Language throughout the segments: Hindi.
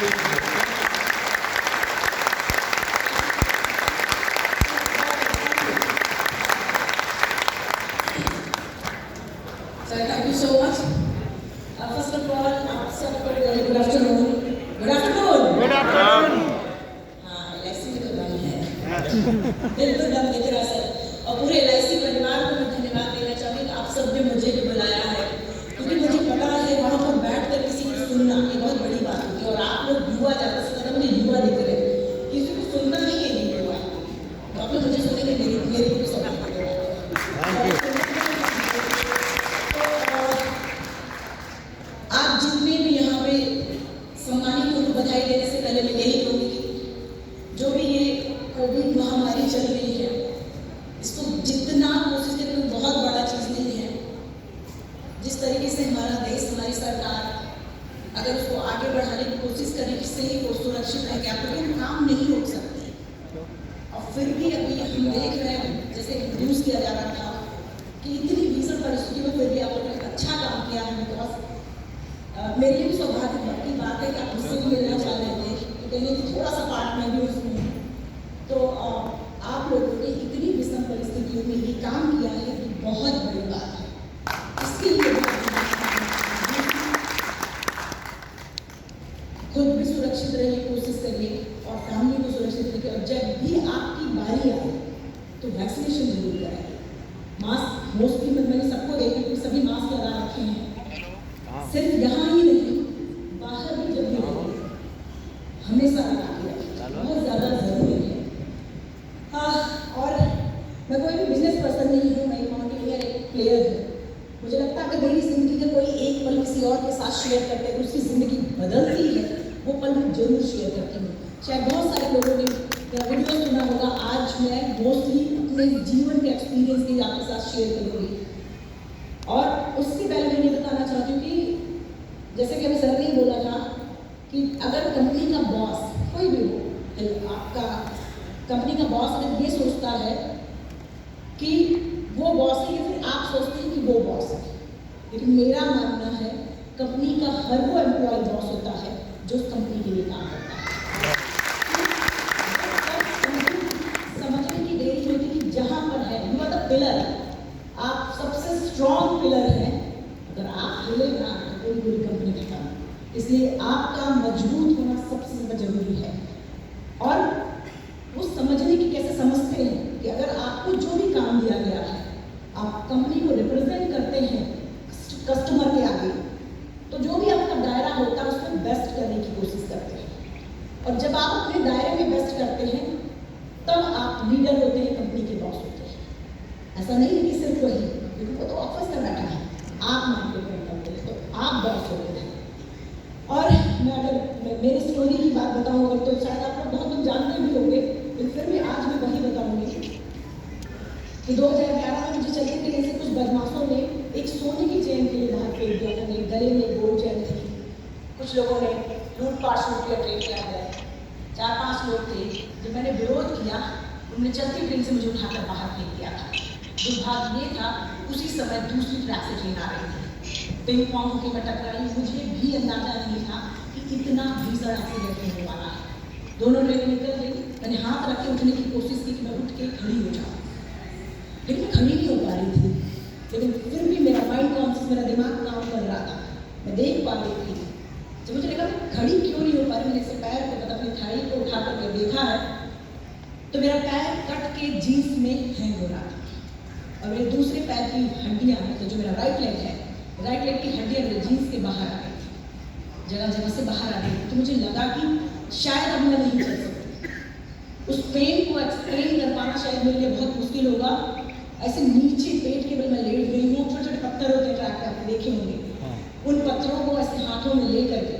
Thank you so much. First of all, आप सबको good afternoon. Good afternoon. Good afternoon. हाँ, LIC में तो दम है। दिल तो दम दिख रहा सर। और पूरे LIC परिवार को मैं धन्यवाद देना चाहूँगी कि आप सब ने मुझे भी बुलाया है, क्योंकि मुझे पता है वहाँ पर बैठकर किसी को सुनना ये बहुत बड़ी बात होती है। और आप लोग युवा ज़्यादा से ज़्यादा मुझे युवा दिख रहे हैं, किसी को सुनना नहीं है नहीं युवा। तो आप लोग मुझे सुनेंगे मेरी भी सुनेंगे। आप जितने भी यहाँ पे सम्मानित उनको बधाई देने से पहले मैं यही कहूँगी कि जो भी ये कोविड महामारी चल रही है, इसको जितना कोशिश करें तो बहुत बड़ा चीज़ नहीं है। जिस तरीके से हमारा देश, हमारी सरकार अगर उसको आगे बढ़ाने की कोशिश करें कि सही वो सुरक्षित रहे, क्या तो हम काम नहीं रोक सकते। और फिर भी अभी हम देख रहे हैं, जैसे न्यूज़ किया जा रहा था कि इतनी भीषण परिस्थिति में फिर भी आप लोगों ने अच्छा काम किया है। बिकॉज मेरे लिए भी सौभाग्य की बात है कि आप मुझसे भी मिलना चाह रहे थे, तो कहने की थोड़ा सा पार्ट में भी उसमें। तो आप लोगों ने इतनी विषम परिस्थितियों में ये काम किया है कि बहुत बड़ी बात है। इसके लिए खुद भी सुरक्षित रहने की कोशिश करिए और फैमिली को सुरक्षित रखिए। और जब भी आपकी बारी आए तो वैक्सीनेशन जरूर कराइए। मास्क मोस्टली मैंने सबको देखा कि सभी मास्क लगा रखे हैं, सिर्फ यहाँ ही नहीं बाहर भी जब भी हमेशा लगा के रखिए, बहुत ज़्यादा ज़रूरी है। और मैं कोई भी बिजनेस पर्सन नहीं हूँ, मैं माउंटेनियर एक प्लेयर हूँ। मुझे लगता है कि मेरी ज़िंदगी का कोई एक पल किसी और के साथ शेयर करते हैं तो उसकी ज़िंदगी बदलती है, वो पल मैं जरूर शेयर करती हूँ। शायद बहुत सारे लोगों ने मेरा वीडियो सुना होगा। आज मैं मोस्टली अपने जीवन के एक्सपीरियंस की आपके साथ शेयर करूँगी। और उससे पहले मैं ये बताना चाहती हूँ कि जैसे कि अभी सर ने बोला था कि अगर कंपनी का बॉस कोई भी हो, आपका कंपनी का बॉस अगर ये सोचता है कि वो बॉस है या फिर आप सोचते हैं कि वो बॉस है, लेकिन मेरा मानना है कंपनी का हर वो एम्प्लॉय बॉस होता है जो उस कंपनी के लिए काम करता है। समझने की देरी होती कि जहाँ पर है यू आर द पिलर, आप सबसे स्ट्रॉन्ग पिलर हैं। अगर आप हिले ना तो कोई पूरी कंपनी खत्म। इसलिए आपका मजबूत होना सबसे ज़्यादा जरूरी है। और वो समझने की कैसे समझते हैं कि अगर आपको जो भी काम दिया गया है, आप कंपनी को रिप्रेजेंट करते हैं कस्टमर के आगे, तो जो भी आपका दायरा होता है उसमें बेस्ट करने की कोशिश करते हैं। और जब आप अपने दायरे में बेस्ट करते हैं तब आप लीडर होते हैं, कंपनी के बॉस होते हैं। ऐसा नहीं है कि सिर्फ वही, क्योंकि वो तो ऑफिस में बैठा है, आप मार्केट करते हैं तो आप बॉस होते हैं। और मैं अगर मेरी स्टोरी की बात बताऊँ अगर, तो शायद आप लोग बहुत लोग जानते भी होंगे, लेकिन फिर भी आज मैं वही बताऊँगी कि 2011 में मुझे चलते थे ऐसे कुछ बदमाशों ने एक सोने की चेन के लिए बाहर फेंक दिया था। मेरे गले में गोल्ड चेन थी, कुछ लोगों ने लूटपाट शुरू किया, ट्रेन किया गया। 4-5 लोग थे। जब मैंने विरोध किया, उन्होंने चलती ट्रेन से मुझे उठाकर बाहर फेंक दिया था। दुर्भाग्य ये था उसी समय दूसरी ट्रैक से ट्रेन आ रही थी, पिंग पॉन्ग होकर मैं टकराई। मुझे भी अंदाजा नहीं था कि इतना भीषण एक्सीडेंट होने वाला है। दोनों ट्रेनें निकल गई। मैंने हाथ रख के उठने की कोशिश की कि मैं उठ के खड़ी हो जाऊँ, लेकिन मैं खड़ी नहीं हो पा रही थी। लेकिन फिर भी मेरा माइंड कॉन्शियस, मेरा दिमाग काम कर रहा था, मैं देख पा रही थी। जब मुझे लगा मैं खड़ी क्यों नहीं हो पा रही, मैंने इसे पैर को मतलब अपनी थाई को उठा करके देखा है तो मेरा पैर कट के जीन्स में हैंग हो रहा था। और मेरे दूसरे पैर की हड्डियाँ, तो जो मेरा राइट लेग है, राइट लेग की हड्डियाँ मेरे जीन्स के बाहर आ गई थी, जगह जगह से बाहर आ गई थी। तो मुझे लगा कि शायद अब मैं नहीं चल सकती। उस पेन को एक्सप्लेन कर पाना शायद मेरे लिए बहुत मुश्किल होगा। ऐसे नीचे पेट के बल मैं लेट गई हूँ। छोटे छोटे पत्थर होते हैं ट्रैक पे, आपने देखे होंगे। उन पत्थरों को ऐसे हाथों में ले करके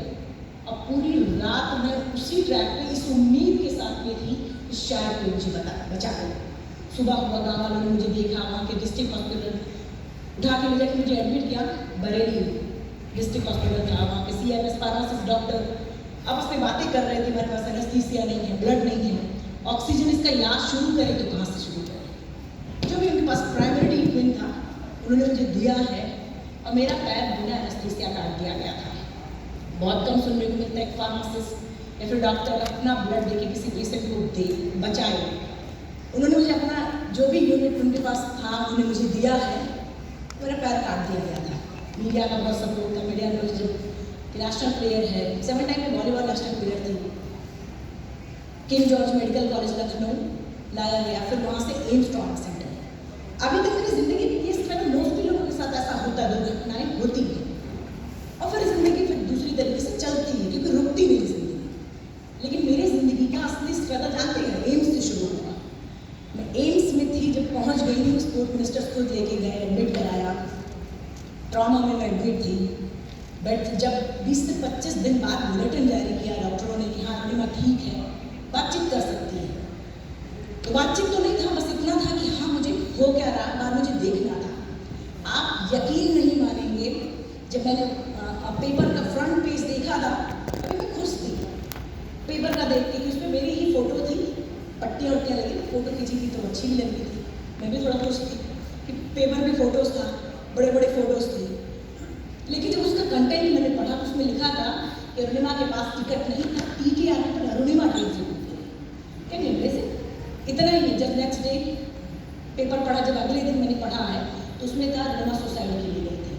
अब पूरी रात मैं उसी ट्रैक पे इस उम्मीद के साथ में थी कि शायद कोई मुझे बचा ले। सुबह हुआ, गाँव वालों ने मुझे देखा, वहाँ के डिस्ट्रिक्ट हॉस्पिटल उठा के ले जाकर मुझे एडमिट किया। बरेली डिस्ट्रिक्ट हॉस्पिटल था, वहाँ के CMS फार्मासिस्ट डॉक्टर आपस में बातें कर रहे थे, हमारे पास एनेस्थीसिया नहीं है, ब्लड नहीं है, ऑक्सीजन इसका इलाज शुरू करें तो कहाँ से शुरू करें। जो भी उनके पास प्राइमरी ट्रीटमेंट था उन्होंने मुझे दिया है और मेरा पैर बिना एनेस्थीसिया काट दिया गया था। बहुत कम सुनने को मिलता है फार्मासिस्ट या फिर डॉक्टर अपना ब्लड देके किसी पेशेंट को दे बचाए। उन्होंने मुझे अपना जो भी यूनिट उनके पास था उन्होंने मुझे दिया है, मेरा पैर काट दिया गया था। मीडिया का बहुत सपोर्ट था, मीडिया ने मुझे जब नेशनल प्लेयर है, 7 टाइम में वॉलीबॉल नेशनल प्लेयर थी, king George medical college Lucknow लाया गया, फिर वहाँ से एम्स ट्रॉमा सेंटर। अभी तक मेरी ज़िंदगी में ये स्ट्रगल मोस्टली लोगों के साथ ऐसा होता है, दुर्घटनाएं होती हैं और फिर ज़िंदगी फिर दूसरी तरीके से चलती है क्योंकि रुकती नहीं ज़िंदगी। लेकिन मेरी ज़िंदगी का असली स्ट्रगल जानते हैं, एम्स से शुरू हुआ। मैं एम्स में थी, जब पहुँच गई थी स्पोर्ट मिनिस्टर को लेके गए, एडमिट कराया, ट्रॉमा में मैं एडमिट थी। बट जब 20 से 25 दिन बाद बुलेटिन जारी किया डॉक्टरों ने कि हाँ अरुणिमा ठीक है, बातचीत कर सकती है, तो बातचीत तो नहीं था, बस इतना था कि हाँ मुझे हो क्या रहा बाहर मुझे देखना था। आप यकीन नहीं मानेंगे, जब मैंने पेपर का फ्रंट पेज देखा था तभी मैं खुश थी पेपर का देख के कि उसमें मेरी ही फ़ोटो थी, पट्टियाँ वट्टियाँ लगी, फ़ोटो खींची थी तो अच्छी भी लग रही थी, मैं भी थोड़ा खुश थी कि पेपर में फ़ोटोज़ था, बड़े बड़े फ़ोटोज़ थे। लेकिन जब उसका कंटेंट मैंने पढ़ा तो उसमें लिखा था कि अरुणिमा के पास टिकट नहीं था, टीके आने पर अरुणिमा ट्रेन से उतरी। क्या नहीं वैसे इतना ही है। जब नेक्स्ट डे पेपर पढ़ा, जब अगले दिन मैंने पढ़ा है तो उसमें था अरुणिमा सुसाइड के लिए गई थी।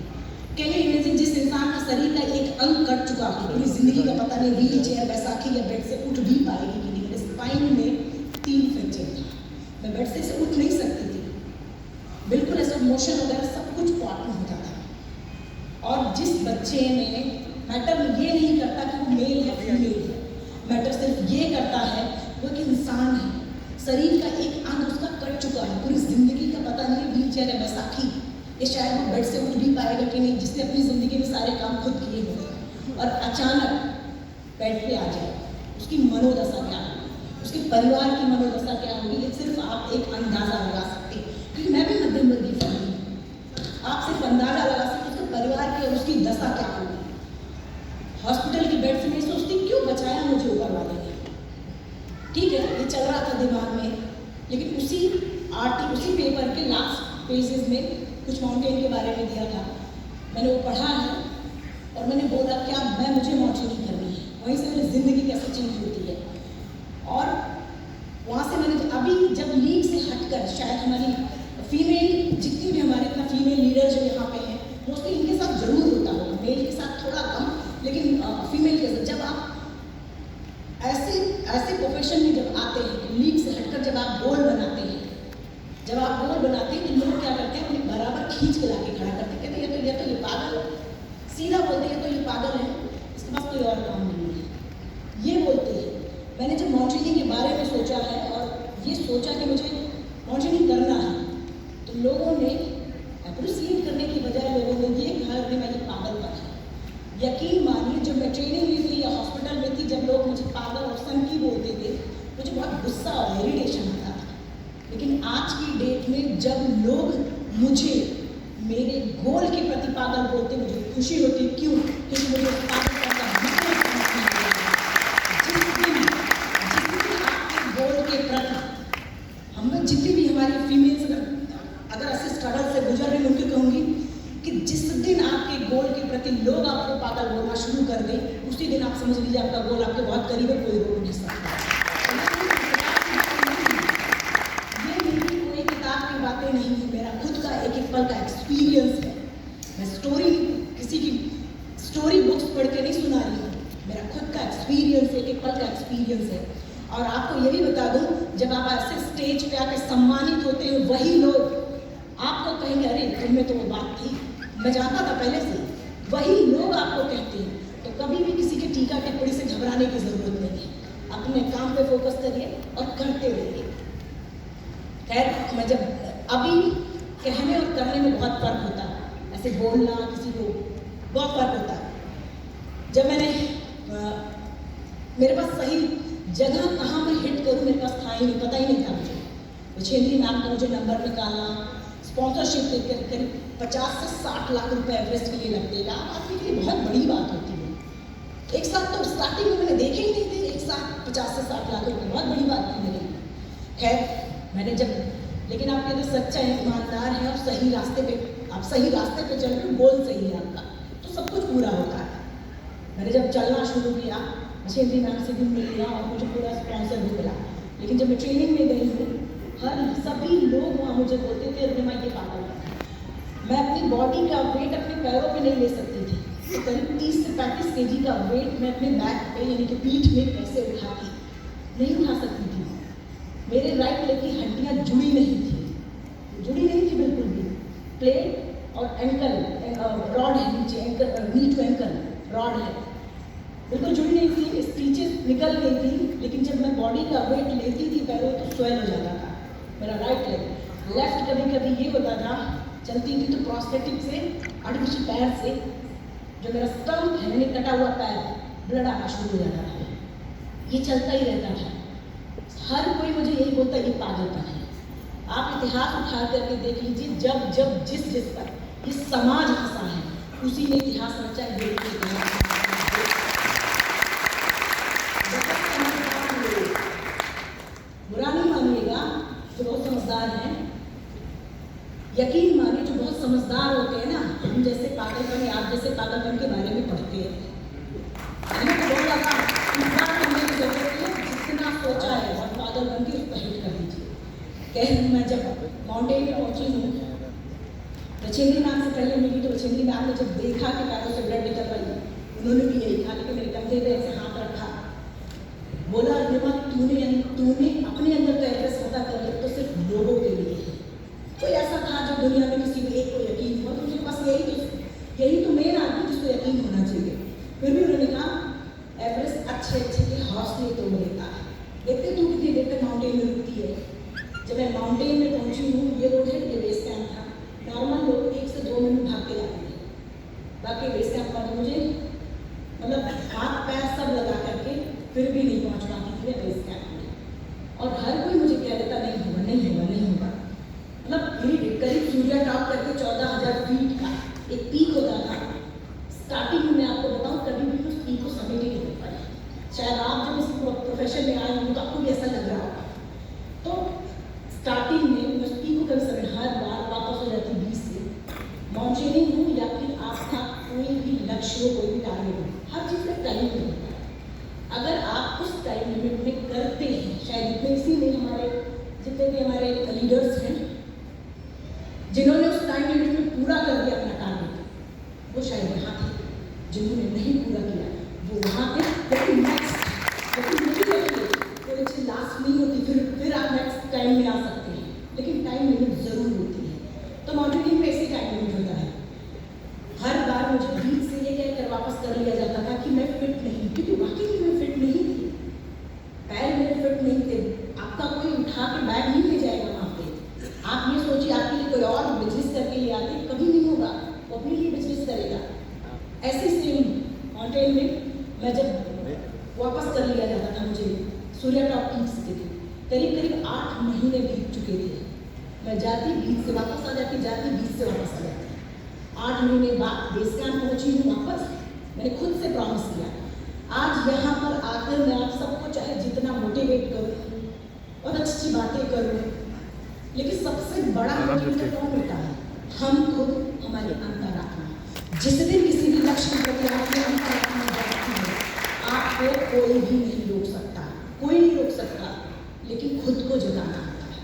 कैन यू इमेजिन, जिस इंसान का शरीर का एक अंग कट चुका हो, पूरी जिंदगी का पता नहीं व्हील चेयर बैसाखी या बेड से उठ भी पाएगी कि नहीं। मेरे स्पाइन में 3 फ्रैक्चर था, मैं बेड से उठ नहीं सकती थी, बिल्कुल ऐसा मोशन वगैरह सब कुछ पॉट में होता था। और जिस बच्चे में मैटर ये नहीं करता कि वो मेल है फीमेल है, मैटर सिर्फ ये करता है वो एक इंसान है, शरीर का एक अंग उसका कट चुका है, पूरी जिंदगी का पता नहीं, व्हील चेयर है बैसाखी, ये शायद वो बेड से उठ भी पाएगा कि नहीं, जिसने अपनी ज़िंदगी में सारे काम खुद किए हों और अचानक बेड पे आ जाए, उसकी मनोदशा क्या होगी, उसके परिवार की मनोदशा क्या होगी, ये सिर्फ आप एक अंदाज़ा लगा सकते हैं। क्योंकि मैं भी मध्यम वर्गीय फैमिली हूँ, आप सिर्फ अंदाज़ा लगा सकते उसके परिवार की और उसकी दशा क्या होगी। हॉस्पिटल की बेड से नहीं सोचती क्यों बचाया मुझे ऊपर वाले ने, ठीक है ये चल रहा था दिमाग में। लेकिन उसी पेपर के लास्ट पेजेस में कुछ माउंटेन के बारे में दिया था, मैंने वो पढ़ा है और मैंने बोला क्या मुझे मौजूदगी करनी है, वहीं से मेरी ज़िंदगी कैसे चेंज होती है। और वहाँ से मैंने अभी जब लीग से हटकर, शायद हमारी फीमेल जितनी भी हमारे इतना फीमेल लीडर जो यहाँ पे हैं मोस्टली इनके साथ जरूर होता होगा, मेल के साथ थोड़ा कम, लेकिन फीमेल के साथ जब आप ऐसे प्रोफेशन में जब आते हैं, लीग से हटकर जब आप गोल बनाते हैं, तो लोग क्या करते हैं अपने बराबर खींच के लाके खड़ा करते हैं, कहते हैं ये पागल है, सीधा बोलते हैं तो ये पागल है, इसके पास कोई और काम नहीं है, ये बोलते हैं। मैंने जब माउंटेनिंग के बारे में सोचा है और ये सोचा कि मुझे माउंटेनिंग करना है, तो लोगों ने अप्रिशिएट करने की बजाय लोगों ने ये कहा कि मैं ये पागलपन है। यकीन मानिए जब मैं ट्रेनिंग में थी या हॉस्पिटल में थी, जब लोग मुझे पागल और सनकी बोलते थे, मुझे बहुत गुस्सा और इरिटेशन आता था। लेकिन आज की डेट में जब लोग मुझे मेरे गोल के प्रति पागल बोलते, मुझे खुशी होती। क्यों? क्योंकि मुझे पागल करता जिस दिन आपके गोल के प्रति, हम जितनी भी हमारी फीमेल्स अगर ऐसे स्ट्रगल से गुजर रही, उनकी कहूँगी कि जिस दिन आपके गोल के प्रति लोग आपको पागल बोलना शुरू कर दें, उसी दिन आप समझ लीजिए आपका गोल आपके बहुत करीब है, कोई रोक नहीं सकता। ये मेरी कोई किताब की बातें नहीं है, मेरा खुद का एक पल का एक्सपीरियंस है। मैं किसी की स्टोरी बुक्स पढ़ के नहीं सुना रही हूँ, मेरा खुद का एक्सपीरियंस है, एक पल का एक्सपीरियंस है। और आपको ये भी बता दूँ, जब आप ऐसे स्टेज पे आकर सम्मानित होते हैं, वही लोग आपको कहेंगे अरे तुम में तो वो बात थी, मैं जानता था पहले से, वही लोग आपको कहते हैं। तो कभी भी किसी के टीका टिप्पणी से घबराने की जरूरत नहीं है, अपने काम पे फोकस करिए और करते रहिए। खैर, मैं जब अभी कहने और करने में बहुत फर्क होता है, ऐसे बोलना किसी को बहुत फर्क होता है। जब मैंने मेरे पास सही जगह कहाँ मैं हिट करूँ मेरे पास था ही नहीं, पता ही नहीं था मुझे। विछेंद्री मैम का मुझे नंबर निकालना, स्पॉन्सरशिप देकर करीब 50 से 60 लाख रुपए एवरेस्ट के लिए लगते हैं, आदमी के लिए बहुत बड़ी बात होती है। एक साथ तो स्टार्टिंग में मैंने देखे ही नहीं थे, एक साथ 50 से 60 लाख रुपए बहुत बड़ी बात थी मेरे लिए। खैर मैंने जब, लेकिन आप अगर सच्चा ईमानदार है और सही रास्ते पे, आप सही रास्ते पे चल रहे हो, गोल सही है आपका, तो सब कुछ पूरा होता है। मैंने जब चलना शुरू किया मशीनरी मैम से भी मिल लिया और मुझे पूरा स्पॉन्सर भी मिला। लेकिन जब मैं ट्रेनिंग में गई हूँ, हर सभी लोग वहाँ मुझे बोलते थे अरे माँ ये पागल है। मैं अपनी बॉडी का वेट अपने पैरों पे नहीं ले सकती थी, तो करीब 30 से 35 kg का वेट मैं अपने बैक पे यानी कि पीठ में कैसे उठाती, नहीं उठा सकती थी। मेरे राइट लेग की हड्डियाँ जुड़ी नहीं थी बिल्कुल भी। प्लेट और एंकल रॉड है नीचे, ankle knee to ankle rod है, बिल्कुल जुड़ी नहीं थी, स्टिचेस निकल गई थी। लेकिन जब मैं बॉडी का वेट लेती थी पैरों तो स्वेल हो जाता था मेरा राइट लेग। लेफ्ट कभी कभी ये होता था, चलती थी तो प्रोस्थेटिक से आर्टिफिशियल पैर से जो मेरा स्टम्प है यानी कटा हुआ पैर, ब्लड आना शुरू हो जाता था। ये चलता ही रहता था। हर कोई मुझे यही बोलता ये पागलपन है। आप इतिहास उठा करके देख लीजिए, जब जब जिस जिस पर ये समाज हंसा है उसी ने इतिहास रचा है। बुरा नहीं मानिएगा जो बहुत समझदार हैं, यकीन मानिए जो बहुत समझदार होते हैं ना, हम जैसे पागलपन या आप जैसे पागलपन के बारे में पढ़ते हैं। हमें तो बहुत लगा इंसान करने की जरूरत है, जितना सोचा है और पागल बन के उसको हिट कर दीजिए। कह मैं जब माउंटेन में पहुंची हूँ, बछेंद्री मैम से पहले मिली तो बछेंद्री मैम ने जब देखा कि पैरों से ब्लड निकल रही है, उन्होंने भी यही कहा कि मेरे कंधे पे ऐसे हाथ रखा, बोला रिमा तूने अपने अंदर का एड्रेस पता कर लिया तो सिर्फ लोगों के लिए है। कोई ऐसा था जो दुनिया में किसी को एक को यकीन हुआ, तो मुझे बस यही तो मेन आदमी जिसको यकीन होना चाहिए। फिर भी उन्होंने कहा एवरेस्ट अच्छे के हौसले तोड़ देता है। देखते तू कितनी देर तक माउंटेन में रुकती है। जब मैं माउंटेन में पहुंची हूँ, ये रोड है, ये बेस कैंप था। नॉर्मल लोग 1 से 2 मिनट भाग के जाते हैं, बाकी बेस कैंप पर मुझे मतलब हाथ पैर सब लगा करके फिर भी नहीं पहुंच पाती थी बेस कैंप में। और हर कोई मुझे कह देता नहीं होगा। मतलब मेरी करीब सूर्या टॉप करके 14,000 फीट का एक पीक होता था। स्टार्टिंग में मैं आपको बताऊं, कभी भी उस पीक को समेट नहीं कर पाई। शायद आप जब इस प्रोफेशन में आए होंगे तो आपको भी ऐसा लग रहा होगा। तो स्टार्टिंग में मैं उस पीक को कभी समेट, हर बार वापस हो जाती 20 से। माउंटेनिंग हो या फिर आपका कोई भी लक्ष्य हो, कोई भी टारगेट हो, हर चीज़ का टाइम लिमिट होता है। अगर आप उस टाइम लिमिट में करते हैं, शायद इसीलिए हमारे जितने भी हमारे लीडर्स हैं जिन्होंने उस टाइम लिमिट में पूरा कर दिया अपना टारगेट, वो शायद यहाँ थे। जिन्होंने नहीं पूरा किया वो वहाँ थे। लेकिन मुझे देखिए कोई चीज़ लास्ट नहीं होती, फिर आप नेक्स्ट टाइम में आ सकते हैं, लेकिन टाइम लिमिट ज़रूर होती है। तो माउंटेनिंग में ऐसे टाइम लिमिट होता है। हर बार मुझे बीच से ये कहकर वापस कर लिया जाता था कि मैं फिट नहीं, क्योंकि वाकई में मैं फिट नहीं थी, पैर मेरे फिट नहीं थे। आपका कोई उठा के बैग नहीं ले जाएगा वहाँ पे। आप ये सोचिए आपके लिए कोई और बिजनेस करके ले आते, कभी नहीं होगा, वो अपने लिए बिजनेस करेगा। ऐसे सेम माउंटेन में मैं जब वापस कर लिया जाता था, मुझे सूर्या टॉप पीक्स के करीब 8 महीने बीत चुके थे। मैं जाती बीच से वापस आ जाती, जाती बीच से वापस आ जाती। 8 महीने बाद बेस कैंप पहुंची हूँ वापस। मैंने खुद से प्रॉमिस किया आज यहाँ पर आकर मैं आप सबको चाहे जितना मोटिवेट करूँ और अच्छी बातें करूँ, लेकिन सबसे बड़ा मोटिवेटर कौन होता है? हम खुद, हमारी अंतरात्मा। जिस दिन किसी भी लक्ष्य के प्रति आपकी अंतरात्मा बढ़ती है, आपको कोई भी नहीं रोक सकता, कोई नहीं रोक सकता, लेकिन खुद को जगाना आता है,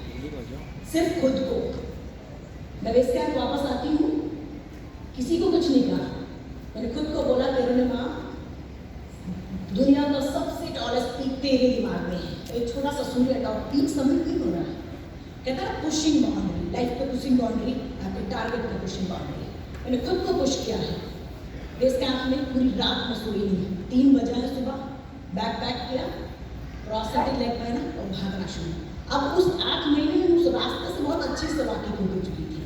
सिर्फ खुद को। मैं बेस कैंप वापस आती हूँ, किसी को कुछ नहीं कहा, मैंने खुद को बोला कि अरुणिमा दुनिया का सबसे टॉलेस्ट पीक तेरे दिमाग में है। एक छोटा सा सूर्या टॉप पीक सबमिट नहीं हो रहा है। कहता है पुशिंग बाउंड्री, लाइफ का पुशिंग बाउंड्री, आपके टारगेट का पुशिंग बाउंड्री। मैंने खुद को पुश किया है। बेस कैंप में पूरी रात में सोई नहीं, 3 बजा है सुबह, बैग पैक किया, प्रोस्थेटिक लेग पहना और भागना शुरू। अब उस 8 महीने में उस रास्ते से बहुत अच्छे से वाकिफ हो चुकी थी।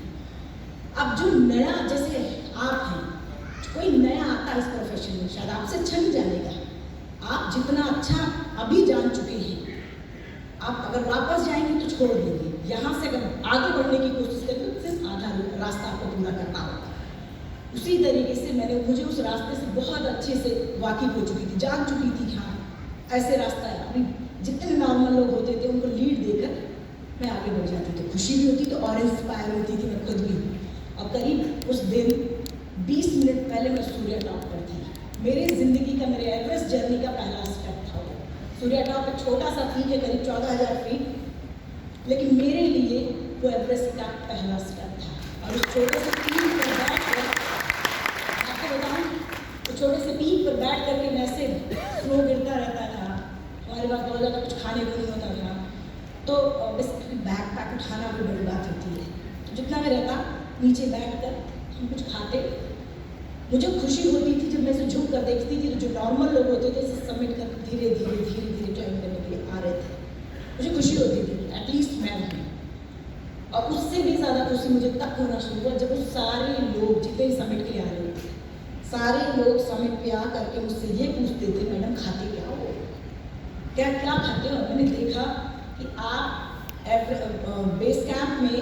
अब जो नया, जैसे आप हैं, कोई नया आता है इस प्रोफेशन में, शायद आपसे अच्छा नहीं जानेगा। आप जितना अच्छा अभी जान चुके हैं, आप अगर वापस जाएंगे तो छोड़ देंगे। यहाँ से अगर आगे बढ़ने की कोशिश करेंगे तो सिर्फ आधा रास्ता आपको पूरा करना होगा। उसी तरीके से मुझे उस रास्ते से बहुत अच्छे से वाकिफ हो चुकी थी, जान चुकी थी कि हाँ ऐसे रास्ता है। अभी जितने नॉर्मल लोग होते थे उनको लीड देकर मैं आगे बढ़ जाती थी, खुशी भी होती थी और इंस्पायर होती थी मैं खुद भी। और करीब उस दिन 20 मिनट पहले मैं सूर्या टॉप पर थी। मेरे ज़िंदगी का, मेरे एवरेस्ट जर्नी का पहला स्टेप सूर्या टॉप एक छोटा सा पीक है, करीब 14,000 फीट, लेकिन मेरे लिए वो एवरेस्ट का पहला स्टेप था। और उस छोटे से पीक पर बैठ कर आपको बताऊँ, तो छोटे से पीक पर बैठ करके मैं से स्लो गिरता रहता था। हमारे पास बहुत ज़्यादा कुछ खाने को नहीं होता था, तो बस बैग पैक उठाना भी बड़ी बात होती है। तो जितना मैं रहता नीचे बैठ कर हम कुछ खाते, मुझे खुशी होती थी जब मैं इसे झुक कर देखती थी, तो जो नॉर्मल लोग होते थे इसे सबमिट कर धीरे धीरे धीरे धीरे ज्वाइन करने के लिए आ रहे थे, मुझे खुशी होती थी एटलीस्ट मैं हूँ। और उससे भी ज़्यादा खुशी मुझे तब होना शुरू हुआ जब वो सारे लोग जितने समिट के लिए आ रहे थे, सारे लोग समिट पे आ करके मुझसे ये पूछते थे, मैडम खाते क्या हो, क्या क्या खाते हो। मैंने देखा कि आप बेस कैंप में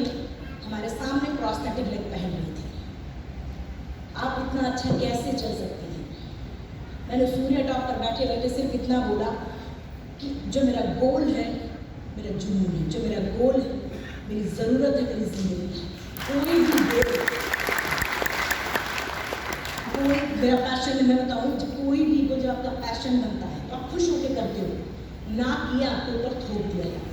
हमारे सामने प्रोस्थेटिक लेग पहन रही थी, आप इतना अच्छा कैसे चल सकती हैं। मैंने सूर्या टॉप पर बैठे बैठे सिर्फ इतना बोला कि जो मेरा गोल है मेरा जुनून है, जो मेरा गोल है मेरी ज़रूरत है, मेरी ज़िंदगी है। कोई भी गोल, कोई मेरा पैशन, मैं बताऊँ, जब कोई भी गोल जब आपका पैशन बनता है तो आप खुश होकर करते हो, ना कि आपके ऊपर थोप दिया जाता है।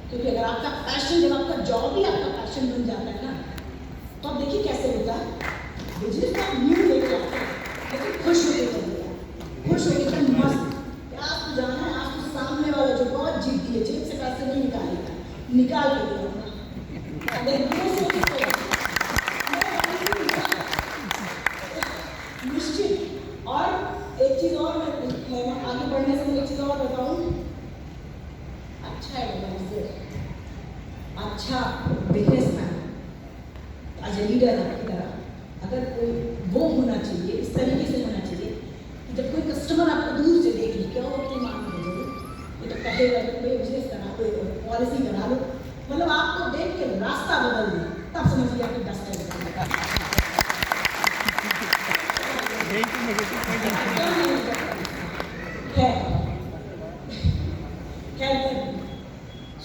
क्योंकि अगर आपका पैशन, जब आपका जॉब ही आपका पैशन बन जाता है ना, तो आप देखिए कैसे होता है। बिजनेस का न्यू लेके आता है, लेकिन खुश होकर कर दिया, खुश होकर कर मस्त। आज तो जाना है, आज तो सामने वाला जो बहुत जिद्दी है, जेब से पैसे नहीं निकालेगा, निकाल के दिया अपना। निश्चित। और एक चीज़ और मैं आगे बढ़ने से एक चीज़ और बताऊँ, अच्छा एडवाइजर, अच्छा बिजनेसमैन, एज ए लीडर आपकी तरह अगर कोई वो होना चाहिए, इस तरीके से होना चाहिए कि जब कोई कस्टमर आपको दूर से देख ले, क्या हो कि मांग भेजोगे, ये तो कहेगा कोई बिजनेस करा, कोई पॉलिसी करा लो, मतलब आपको देख के रास्ता बदल दे, तब समझिए आपकी डस्ट है।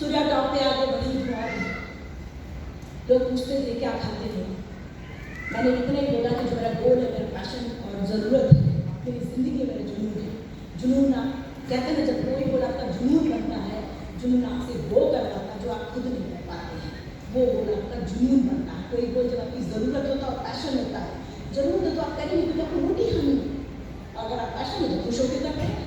सूर्या टॉप पे आगे बढ़ी और लोग पूछते थे क्या खाते थे, मैंने इतना ही बोला कि जो मेरा गोल है, मेरा पैशन और ज़रूरत है, मेरी ज़िंदगी मेरा जुनून है। जुनून आप कहते हैं, जब कोई गोल आपका जुनून बनता है, जुनून आपसे वो करवाता है जो आप खुद नहीं कर पाते हैं, वो गोल आपका जुनून बनता है। कोई गोल जब आपकी ज़रूरत होता है और पैशन होता है, ज़रूरत है तो आप करेंगे क्योंकि आपको रोटी खानी है। अगर आप पैशन है तो खुश होकर करते हैं,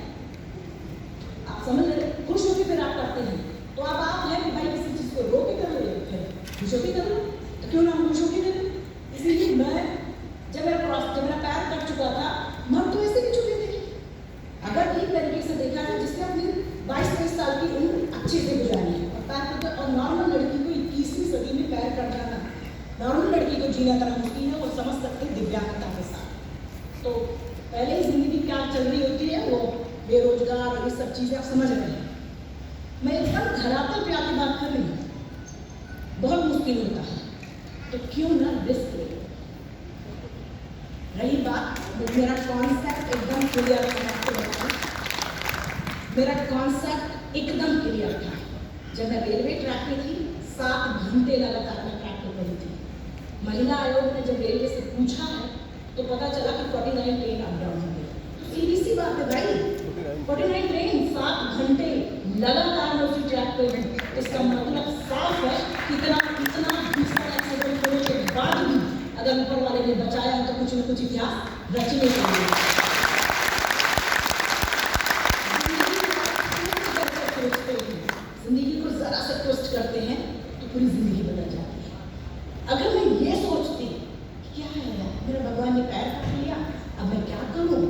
आप समझ रहे, खुश होकर फिर आप करते हैं। तो अब आप है कि भाई किसी चीज़ को रोक के करो या फिर खुश होकर करो, तो क्यों ना हम खुश होकर करें। इसीलिए मैं जब मेरा पैर कट चुका था, मन तो ऐसे भी चुके थे। अगर एक तरीके से देखा है जिसने अपनी 22-23 साल की उम्र अच्छे से गुजारी है और पैर कट, और नॉर्मल लड़की को 21वीं सदी में पैर कट जाना, नॉर्मल लड़की को जीना तरह मुश्किल है, और समझ सकते हैं दिव्यांगता के साथ। तो पहले ही जिंदगी क्या चल रही होती है, वो बेरोजगार और ये सब चीज़ें आप समझ रहे हैं। मैं एकदम धरातल पे आके बात कर रही हूँ, बहुत मुश्किल होता है, तो क्यों ना रिस्क ले। रही बात, मेरा कॉन्सेप्ट एकदम क्लियर था, मेरा कॉन्सेप्ट एकदम क्लियर था। जब मैं रेलवे ट्रैक पे थी, 7 घंटे लगातार मैं ट्रैक पे पड़ी थी। महिला आयोग ने जब रेलवे से पूछा है तो पता चला कि 49 ट्रेन अप डाउन हो गई। तो सीधी सी बात है भाई, 49 ट्रेन 7 घंटे लगातार मैं उसी ट्रैक पे हूँ, इसका मतलब साफ है कि इतना भीषण एक्सीडेंट होने के बाद भी अगर ऊपर वाले ने बचाया तो कुछ न कुछ इतिहास रचने के लिए। जिंदगी को जरा से ट्विस्ट करते हैं तो पूरी जिंदगी बदल जाती है। अगर मैं ये सोचती क्या है यार, मेरा भगवान ने पैर काट लिया, अब मैं क्या करूँ,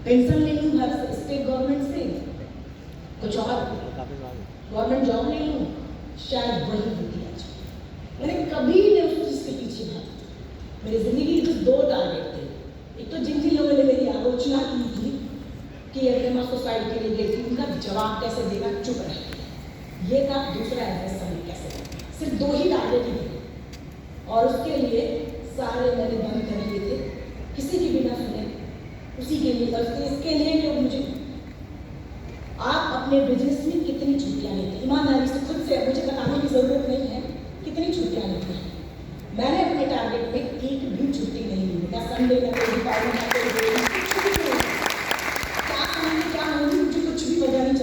पेंशन ले लूँ भारत स्टेट गवर्नमेंट से, कुछ और गवर्नमेंट जॉब ले लूँ, शायद वही होती आज। मैंने कभी नहीं उस चीज़ के पीछे भागा। मेरी जिंदगी के 2 टारगेट थे। एक तो जिन जिन लोगों ने मेरी आलोचना की थी कि अगर सुसाइड के लिए गई थी, उनका जवाब कैसे देगा, चुप रहे, ये था। दूसरा एड्रेस सबमिट कैसे देगा। सिर्फ 2 ही टारगेट ही थे और उसके लिए सारे मैंने बंद कर लिए थे, किसी की बिना सुने, उसी के लिए। इसके लिए लोग मुझे, आप अपने बिजनेस में कितनी छुट्टियाँ लेते, ईमानदारी से खुद से, मुझे बताने की ज़रूरत नहीं है कितनी छुट्टियाँ लेते हैं। मैंने अपने टारगेट में एक भी छुट्टी नहीं ली, ना संडे, ना कोई दीपावली, ना कोई क्या होगी, मुझे कुछ भी पता नहीं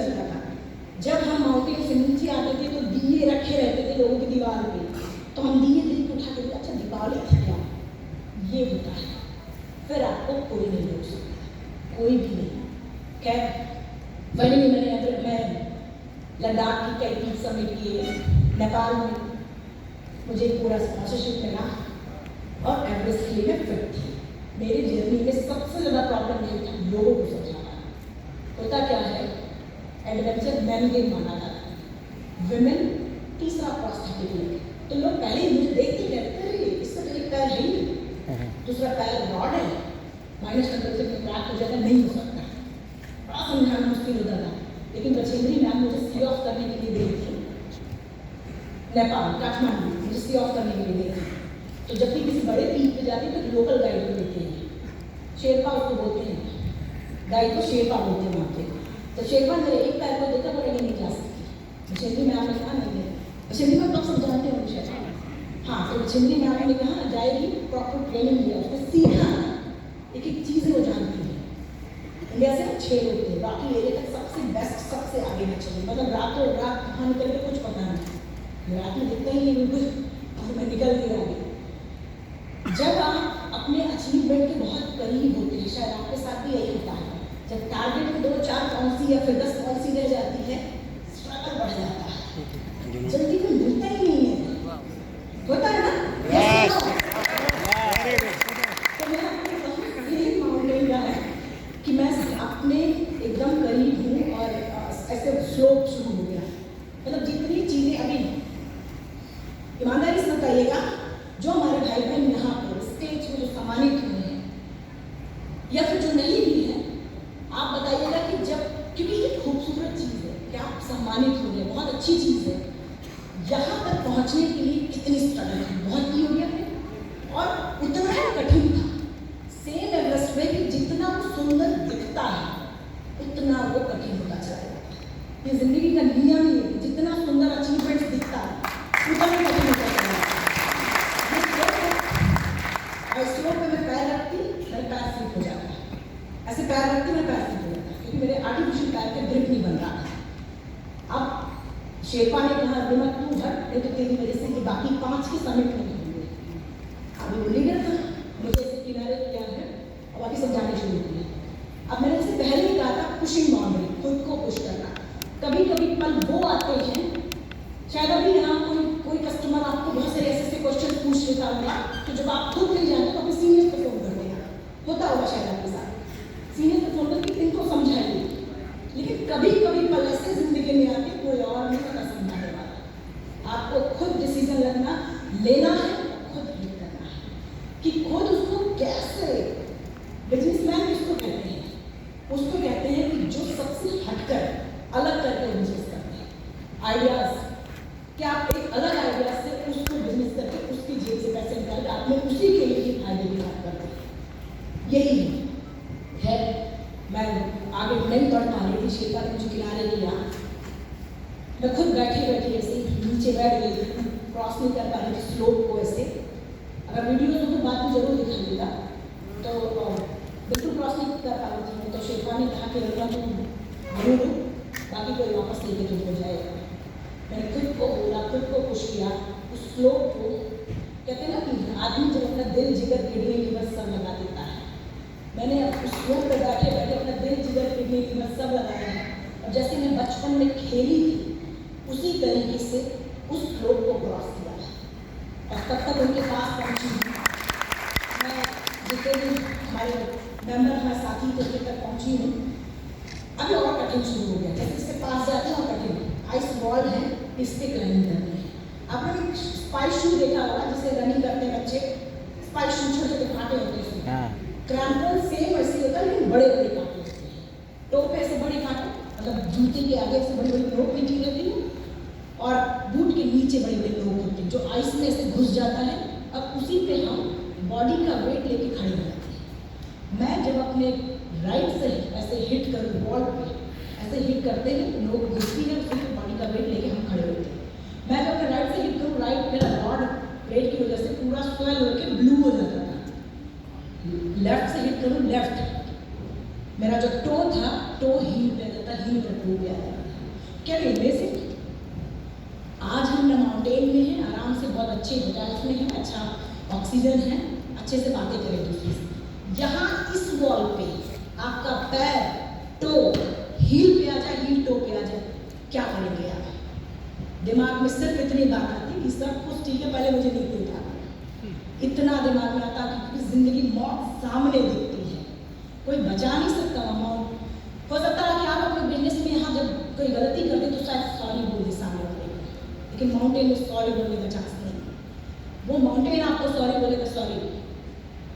खैर फाइनली मैं लद्दाख की कई पीक समिट किए, नेपाल में मुझे पूरा स्पॉन्सरशिप मिला और एवरेस्ट के लिए मैं फिट थी। मेरी जर्नी में सबसे ज़्यादा प्रॉब्लम ये था लोगों को समझाना। होता क्या है, एडवेंचर मैन गेम माना जाता है, विमेन तीसरा प्रोस्थेटिक। तो लोग पहले ही मुझे देखते कहते हैं इसका तो एक पैर है ही, दूसरा पैर रॉड है, माइनस टेम्परेचर में क्रैक हो जाएगा, नहीं हो सकता। बड़ा समझाना मुश्किल होता था, लेकिन बछेंद्री मैम मुझे सी ऑफ करने के लिए गई थी नेपाल काठमांडू, मुझे सी ऑफ करने के लिए गई थी। तो जब भी किसी बड़े पीक पे जाते हैं तो लोकल गाइड को देते हैं, शेरपा उसको बोलते हैं, गाइड को शेरपा बोलते हैं वहाँ पे। तो शेरपा मेरे एक पैर को देखा, बोला ये नहीं जा सकती। बछेंद्री मैम ने कहा नहीं है, बछेंद्री मैम कब समझाते हैं मुझे। हाँ, तो बछेंद्री मैम ने कहा जाएगी, प्रॉपर ट्रेनिंग दिया, उसने सीखा, एक एक चीज़ वो जानती है। इंडिया से 6 लोग थे, बाकी एरिया तक सबसे बेस्ट, सबसे आगे में चले, मतलब रातों रात कहाँ निकल के कुछ पता नहीं, रात में दिखता ही नहीं बिल्कुल, और मैं निकल गई आगे। जब आप अपने अचीवमेंट के बहुत करीब होते हैं, शायद आपके साथ भी यही होता है, जब टारगेट में 2-4 पॉलिसी या फिर 10 पॉलिसी रह जाती है, स्ट्रगल बढ़ जाता है, जल्दी में मिलता ही नहीं है, होता है ना। तो मैं अपने माउंटेन का है कि मैं अपने एकदम करीब हूँ और ऐसे स्लोप शुरू हो गया। मतलब जितनी चीज़ें अभी ईमानदारी से बताइएगा, जो हमारे भाई बहन यहाँ पर स्टेज में जो सम्मानित हुए हैं या फिर जो नहीं भी हैं, आप बताइएगा कि जब, क्योंकि ये खूबसूरत चीज़ है कि आप सम्मानित हो गए, बहुत अच्छी चीज़ है, यहाँ तक पहुँचने के लिए कितनी स्ट्रगल है, बहुत की हो गया है और उतना ही कठिन था। सेम एवरेस्ट में कि जितना वो सुंदर दिखता है उतना वो कठिन होता चला जाता है। ये जिंदगी का नियम ही है, जितना सुंदर अचीवमेंट दिखता है उतना ही कठिन होता चला जाता है। स्लोप पे मैं पैर रखती, मेरा पैर स्लिप हो जाता है, ऐसे पैर रखती मैं पैर स्लिप हो जाता है, क्योंकि मेरे आर्टिफिशियल पैर का ग्रिप नहीं बन रहा था। अब शेरपा ने कहा बिना तू हट, नहीं तो तेरी वजह से कि बाकी 5 के समिट नहीं होंगे। अभी वो लीडर था, मुझे ऐसे किनारे किया है और बाकी समझाने शुरू किए। अब मैंने उससे पहले ही कहा था पुशिंग बाउंड्री, खुद को पुश करना। कभी कभी पल वो आते हैं, शायद अभी यहाँ कोई कस्टमर आपको बहुत सारे ऐसे क्वेश्चन पूछ लेता होगा, तो जब आप खुद नहीं जानते तो अपने सीनियर को फोन करते हैं, होता होगा शायद आपके साथ, सीनियर को फोन करके इनको समझाइए। लेकिन कभी कभी पल ऐसे जिंदगी में आके कोई और नहीं पता समझाने वाला, आपको खुद डिसीजन लेना है, खुद हिट करना है कि खुद उसको कैसे। बिजनेसमैन किसको कहते हैं? उसको कहते हैं कि जो सबसे हटकर अलग करके बिजनेस करते हैं। आइडियाज, क्या आप एक अलग आइडिया से उसको बिजनेस करके उसकी जेब से पैसे निकाल के आपने उसी के लिए फायदे की बात करते हैं, यही है। मैं आगे नहीं बढ़ पा रही थी, शेरपा ने मुझे किनारे लिया, मैं खुद बैठी ऐसे नीचे बैठ गई थी, क्रॉस नहीं कर पा रही थी स्लोप को ऐसे। अगर वीडियो तो बात में जरूर दिखाइएगा, तो बिल्कुल क्रॉस नहीं कर पा रही थी। तो शेरपा ने कहा कि रघुआ तुम जरूर, बाकी कोई वापस लेके तुम हो जाएगा। मैंने खुद को बोला, खुद को पुश किया, उस स्लोप को। कहते हैं ना कि आदमी जब अपना दिल जिगर किडनी लीवर सब लगा देता है, मैंने उस स्लोप पर बैठे बैठे अपना दिल जिगर किडनी लीवर सब लगाया है। और जैसे मैं बचपन में खेली थी उसी तरीके से उस स्लोप को क्रॉस किया है और तब तक उनके पास पहुँची। मैं जितने भी हमारे मेंबर हमारे साथी थे उनके तक पहुँची हूँ। अभी और कठिन शुरू हो गया, जैसे इसके पास जाते हैं और कठिन आइस वॉल है, इस पे क्लाइंब करनी है। आपने स्पाइस शू देखा होगा जिसे रनिंग करते हैं बच्चे, स्पाइस शू छोटे छोटे कांटे होते हैं उसमें, क्रैम्पन सेम ऐसे होता है लेकिन बड़े बड़े कांटे होते हैं। टो पे ऐसे बड़े कांटे, मतलब जूते के आगे ऐसे बड़ी बड़ी नोक निकली रहती है और बूट के नीचे बड़ी बड़ी नोक होती है, जो आइस में ऐसे घुस जाता है। अब उसी पे हम बॉडी का वेट लेके खड़े हो जाते हैं। मैं जब अपने राइट से ऐसे हिट करूँ बॉल पे, ऐसे हिट करते हैं, लोग घुसती है, उसी पे बॉडी का वेट लेके हम खड़े होते हैं। मैं जब अपने राइट से हिट करूँ, राइट मेरा रॉड वेट की वजह से पूरा स्वेल होकर ब्लू हो जाता था। लेफ्ट से हिट करूँ, लेफ्ट मेरा जो टो था, टो हील पे आता था, हील मेरा टो पे आता था। क्या ये बेसिक? आज हम ना माउंटेन में हैं, आराम से बहुत अच्छे होटल्स में हैं, अच्छा ऑक्सीजन है, अच्छे से बातें करें दूसरे से। यहाँ इस वॉल पे आपका पैर टो हील पे आ जाए, हील टो पे आ जाए, क्या करेंगे आप? दिमाग में सिर्फ इतनी बात आती कि सब कुछ ठीक है, पहले मुझे नहीं था, इतना दिमाग में आता कि जिंदगी मौत सामने दिखती है, कोई बचा नहीं सकता। मौत हो सकता है कि आप अपने बिजनेस में यहाँ जब कोई गलती कर दे तो शायद सॉरी बोल दे सामने वाले को, लेकिन माउंटेन में सॉरी बोलने का चांस नहीं। वो माउंटेन आपको सॉरी बोलेगा, सॉरी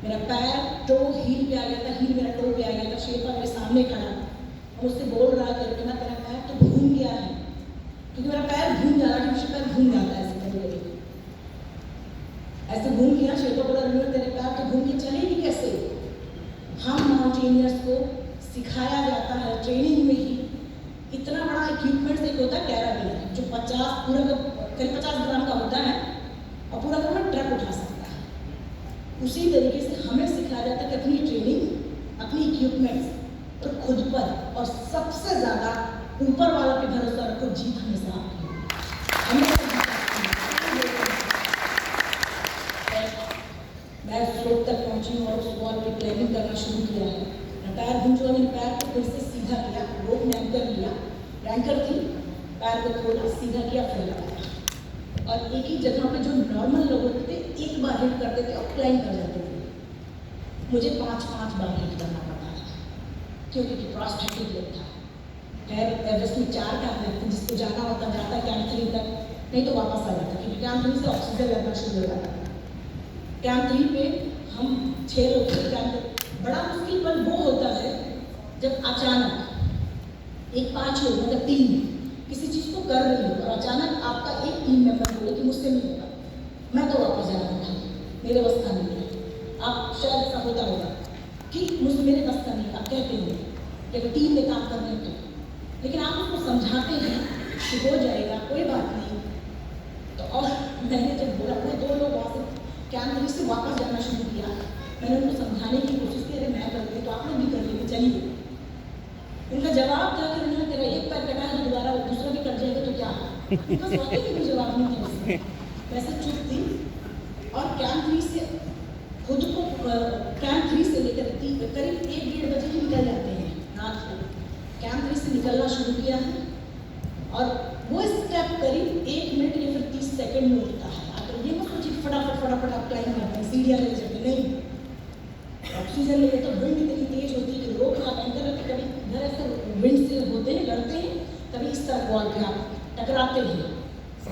मेरा पैर टो हील पे आ गया था, हील मेरा टो पे आ गया था, शेरपा मेरे सामने खड़ा और उससे बोल रहा है करके ना, तेरा पैर तो घूम गया है, क्योंकि मेरा पैर घूम जा रहा है, मुझे पैर घूम जाता है ऐसे घूम गया। शेरपा बोला तेरे पैर तो घूम के चलेगी कैसे? हम माउंटेनियर्स को सिखाया जाता है ट्रेनिंग में ही, इतना बड़ा इक्विपमेंट एक होता है कैराबिन, जो 50 पूरा करीब 50 ग्राम का होता है और पूरा का पूरा ट्रक उठा सकता है। उसी तरीके से हमें सिखाया जाता है कि अपनी ट्रेनिंग, अपनी इक्विपमेंट्स और खुद पर, और सबसे ज़्यादा ऊपर वाला पे भरोसा रखो, जीत हमेशा आपकी होगी। मैं फ्लोट तक पहुंची और उस बॉल पे प्लेनिंग करना शुरू किया है। पैर घुंचुआ, मैंने पैर को फिर से सीधा किया, रोप में एंकर लिया, एंकर थी, पैर को खोला, सीधा किया, फिर लगाया। और एक ही जगह पे जो नॉर्मल लोग होते थे एक बार हिट करते थे और क्लाइंब कर जाते थे, मुझे 5-5 बार हिट करना पड़ता था, क्योंकि प्रोस्थेटिक लेग था। खैर एवरेस्ट में 4 कैंप लगते, जिसको जाना होता जाता कैंप 3 तक, नहीं तो वापस आ जाता, क्योंकि कैंप 3 से ऑक्सीजन लगना शुरू हो जाता। कैंप 3 पे हम 6 लोग थे। कैंप बड़ा मुश्किल पल वो होता है जब अचानक एक 5 लोग मतलब टीम किसी चीज़ को कर रही हो और अचानक आपका एक टीम मेंबर बोले कि मुझसे नहीं होगा, मैं तो वापस जा रहा हूँ, मेरे बस का नहीं है। आप शायद ऐसा होता होगा कि मुझसे मेरे बस का नहीं, आप कहते हैं कि अगर टीम में काम करने तो, लेकिन आप उसको समझाते हैं कि हो जाएगा, कोई बात नहीं। तो और मैंने जब बोला, वो 2 लोग वहाँ से कैंप 3 से वापस जाना शुरू किया, मैंने उनको समझाने की कोशिश की, अरे मैं कर रही तो आप लोग भी कर लेंगे, चलिए। उनका जवाब था कि उन्होंने तेरा एक पैर कटा है तो दोबारा दूसरा भी कट जाएगा तो क्या? बस वाकई में कोई जवाब नहीं था उसमें, वैसे चुप थी। और कैंप 3 से खुद को कैंप 3 से लेकर करीब 1-1:30 बजे ही निकल जाते हैं रात को। कैंप 3 से निकलना शुरू किया है और वो स्टेप करीब 1 मिनट या फिर 30 सेकेंड में उठता है। आकर ये मत सोचिए फटाफट आप क्लाइंब करते हैं, सीढ़ियाँ ले जाते, नहीं। ऑक्सीजन लेते तो विंड इतनी तेज होती है कि रोक आप एंकर रखते, कभी इधर ऐसे विंड से होते हैं, लड़ते हैं, कभी इस तरह वॉल पे आप टकराते हैं।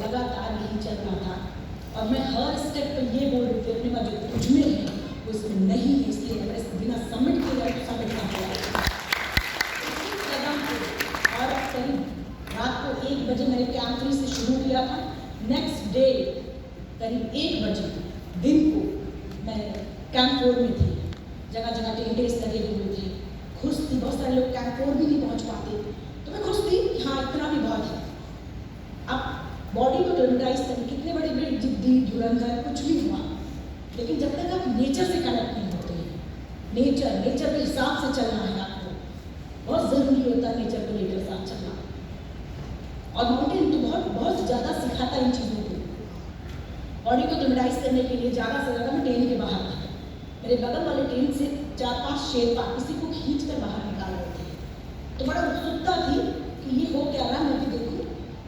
लगातार यही चल रहा था और मैं हर स्टेप पे ये बोल रही थी अपने पास जो कुछ में है वो इसमें नहीं है, इसलिए अगर इस बिना सबमिट किया जाए तो सबमिट ना हुआ। और करीब रात को 1 बजे मैंने कैंप 3 से शुरू किया था। नेक्स्ट डे करीब 1 बजे दिन को मैं कैंप 4 में थी। जगह जगह टेंटेस लगे हुए थे, खुश थी। बहुत सारे लोग कैंप 4 भी नहीं पहुंच पाते, तो मैं खुश थी कि हाँ इतना भी बहुत है। अब बॉडी को ट्रेमराइज करें, कितने बड़े बड़े जिद्दी धुरंधर कुछ भी हुआ, लेकिन जब तक आप नेचर से कनेक्ट नहीं होते हैं, नेचर के हिसाब से चलना है आपको, बहुत ज़रूरी होता है नेचर को लेकर साथ चलना। और माउंटेन तो बहुत ज़्यादा सिखाता है इन चीज़ों को। बॉडी को ट्रेमराइज करने के लिए ज़्यादा से ज़्यादा मैं टेन के बाहर था, मेरे बगल वाले टेंट से 4-5 शेरपा किसी को खींच कर बाहर निकाल रहे थे। तो बड़ा उत्सुकता थी कि ये हो क्या रहा, मैं भी देखूं।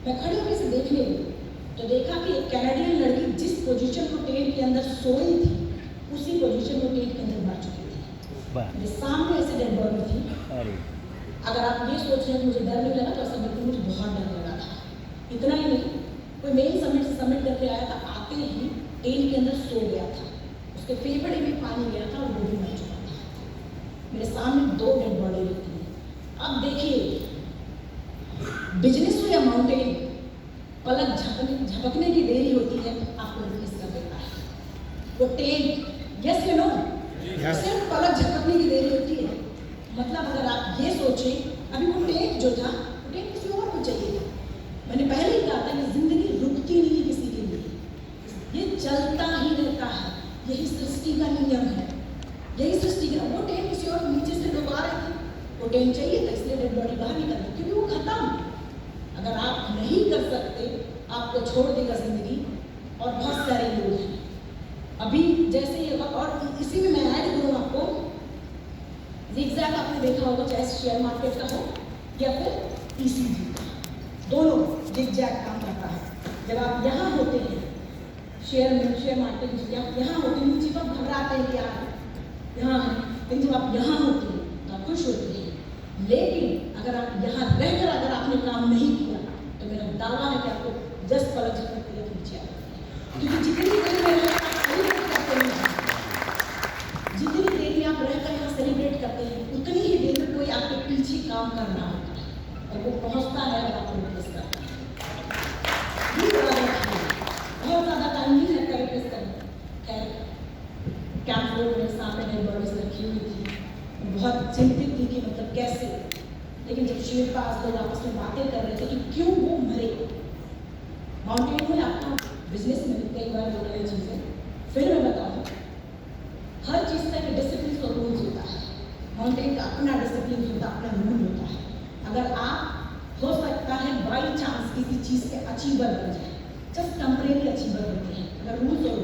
मैं खड़ी होकर इसे देखने लगी तो देखा कि एक कैनेडियन लड़की जिस पोजीशन को टेंट के अंदर सोई थी उसी पोजीशन को टेंट के अंदर मर चुकी थी। मेरे सामने ऐसे डेड बॉडी थी। अगर आप ये सोच रहे हैं मुझे डर नहीं लगा तो ऐसा बिल्कुल मुझे बहुत डर लगा था। इतना ही नहीं, कोई मेन समिट से सबमिट करके आया था, आते ही टेंट के अंदर सो गया था, उसके फेफड़े में पानी गया था और वो भी मर चुका था। मेरे सामने 2 डेड बॉडी थी। अब देखिए बिजनेस हो या माउंटेन, पलक झपकने की देरी होती है, आपको रिलीज कर देता है वो टेंट। यस यू नो, सिर्फ पलक झपकने की देरी होती है। मतलब अगर आप ये सोचें, अभी वो टेंट जो था वो टेंट किसी और को चाहिए था। मैंने पहले ही कहा था कि जिंदगी रुकती नहीं है किसी के लिए, ये चलता ही रहता है। यही सृष्टि का नियम है, यही सृष्टि का। वो टेंट किसी और नीचे से लोग आ रहे थे, वो टेंट चाहिए था इसलिए डेड बॉडी बाहर निकल गई, क्योंकि वो खत्म। अगर आप नहीं कर सकते, आपको छोड़ देगा जिंदगी। और बहुत सारे लोग हैं अभी जैसे ये, और इसी में मैं ऐड करूँ आपको, ज़िगज़ैग आपने देखा होगा, चाहे शेयर मार्केट मार्केट का हो या फिर ईसीजी का, दोनों जिग-जैग काम करता है। जब आप यहाँ होते हैं शेयर मार्केट में यहाँ होते हैं, नीचे तो घबराते हैं कि आप यहाँ हैं, लेकिन जब आप यहाँ होते हैं तो आप खुश होते हैं। लेकिन अगर आप यहाँ रहकर अगर आपने काम नहीं किया तो मेरा दावा है कि आपको 10 पलक झपकते हुए नीचे आ जाएंगे। क्योंकि जितनी देर में आप सेलिब्रेट करते हैं, जितनी देर में आप रहकर यहाँ सेलिब्रेट करते हैं, उतनी ही देर में कोई आपके पीछे काम कर रहा होता है और वो पहुँचता है और आपको रिप्लेस करता है। बहुत ज़्यादा टाइम नहीं लगता रिप्लेस करने। खैर कैंप फ्लोर में सामने डेड बॉडीज रखी हुई थी, बहुत चिंतित थी कि मतलब कैसे, लेकिन जब शेर पास लोग आपस में बातें कर रहे थे कि क्यों वो मरे। माउंटेन में आपका बिजनेस में कई बार हो रही चीज़ें, फिर मैं बताऊँ हर चीज़ का एक डिसिप्लिन और रूल्स होता है। माउंटेन का अपना डिसिप्लिन होता है, अपना रूल होता है। अगर आप हो सकता है बाई चांस किसी चीज़ के अचीवर बन जाए, जस्ट टेम्परेरी अचीवर होते हैं, अगर रूल्स और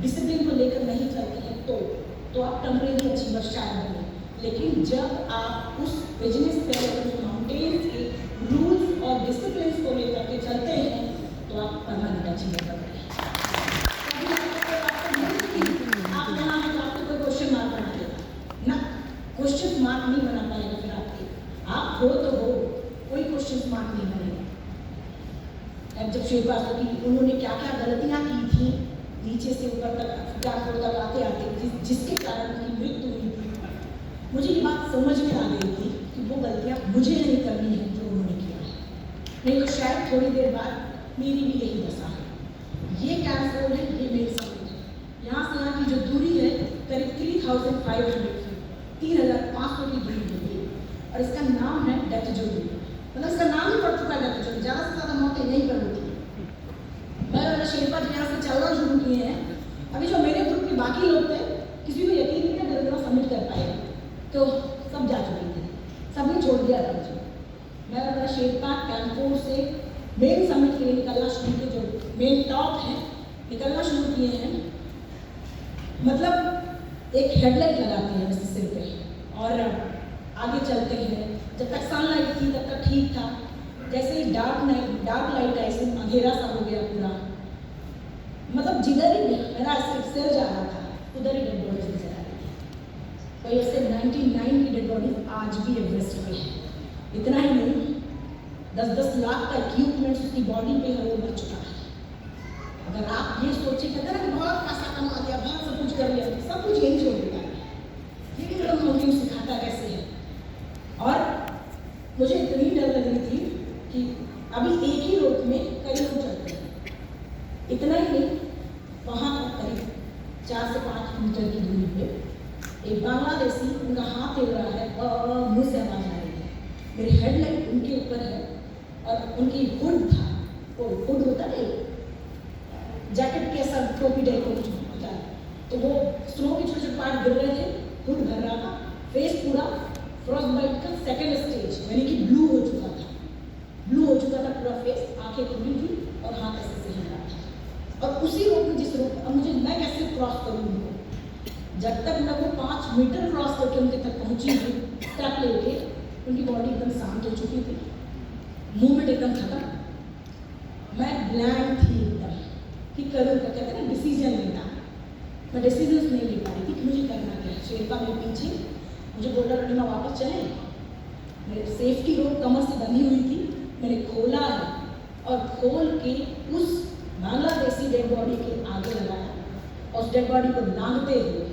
डिसिप्लिन को लेकर नहीं चलते हैं तो आप टेम्परेरी अचीवर शायद बने। लेकिन जब आप उस बिजनेस पे उस माउंटेन्स के रूल्स और डिसिप्लिन को लेकर के चलते हैं तो आप परमानेंट अचीवर बन रहे हैं। आप यहाँ हैं तो आपको कोई क्वेश्चन मार्क बना देगा ना, क्वेश्चन मार्क नहीं बना पाएगा। फिर आप हो तो हो, कोई क्वेश्चन मार्क नहीं बनेगा। अब जब शेर पास की उन्होंने क्या क्या गलतियाँ की थी नीचे से ऊपर तक फ्लोर तक आते आते जिसके कारण उनकी मृत्यु हुई थी, मुझे ये बात समझ में आ गई थी कि वो गलतियाँ मुझे नहीं करनी है जो उन्होंने किया है, नहीं तो शायद थोड़ी देर बाद मेरी भी यही दशा है। ये कैंप फ्लोर है, ये मेरी समिट है, यहाँ से यहाँ की जो दूरी है करीब 3500 फीट, 3500 की दूरी है ये, और इसका नाम है डेथ जोन। मतलब इसका नाम ही पड़ चुका है डेथ जोन, ज़्यादा से ज़्यादा मौतें यहीं पर होती है। मैं शेरपा जी यहाँ से चलना शुरू किए हैं, अभी जो मेरे ग्रुप के बाकी लोग थे किसी को यकीन नहीं था मेरा सबमिट कर पाएगा, तो सब जा चुके थे, सबने छोड़ दिया था मुझे। मैं अपना शेरपा कैंपोर से मेन समिट के लिए निकलना शुरू किए, जो मेन टॉप है निकलना शुरू किए हैं। मतलब एक हेडलाइट लगाते हैं वैसे सिर पे और आगे चलते हैं। जब तक सनलाइट थी तब तक ठीक था, जैसे ही डार्क लाइट ऐसे अंधेरा सा हो गया पूरा, मतलब जिधर ही मेरा सिर जा रहा था उधर ही डेड बॉडीज नजर आ रही थी। तो ऐसे 99 की डेड बॉडीज आज भी एवरेस्ट पे है। इतना ही नहीं, 10-10 लाख का इक्विपमेंट्स उसकी बॉडी पे है, वो मर चुका है। अगर आप ये सोचे कहते ना कि बहुत पैसा कमा लिया, बहुत सब कुछ कर लिया, सब कुछ यही छोड़ दिया। ये भी मेरा मोटिव सिखाता कैसे है। और मुझे इतनी डर लग रही थी कि अभी एक ही रोड में कई लोग चलते हैं, इतना ही नहीं, वहाँ पर करीब 4 से 5 मीटर की दूरी पे एक बांग्लादेशी उनका हाथ हिल रहा है और मुँह से आवाज़ आ रही है। मेरी हेडलाइट उनके ऊपर है और उनकी हुड था, वो हुड होता है जैकेट के ऐसा टोपी टाइप का कुछ होता है, तो वो स्नो के छोटे छोटे पार्ट गिर रहे थे, हुड भर रहा था, फेस पूरा फ्रॉस्ट बाइट का सेकेंड स्टेज यानी कि ब्लू हो चुका था पूरा फेस, आंखें खुली थी और हाथ ऐसे से हिल रहा था। और उसी रोड में जिस रोड, अब मुझे मैं कैसे क्रॉस करूँ उनको, जब तक मैं वो 5 मीटर क्रॉस करके उनके तक पहुँची हूँ स्टेप लेके, उनकी बॉडी एकदम शांत हो चुकी थी, मूवमेंट एकदम खत्म, मैं ब्लैंक थी एकदम कि करूँ क्या। कहते हैं ना डिसीजन लेना, मैं डिसीजन नहीं ले पा रही थी कि मुझे करना क्या है। शेरपा मेरे पीछे, मुझे बोल रहा था वापस चले, मेरे सेफ्टी रोप कमर से बंधी हुई थी, मैंने खोला है और खोल के उस बांग्लादेशी डेड बॉडी के आगे लगाया और उस डेड बॉडी को लांघते हुए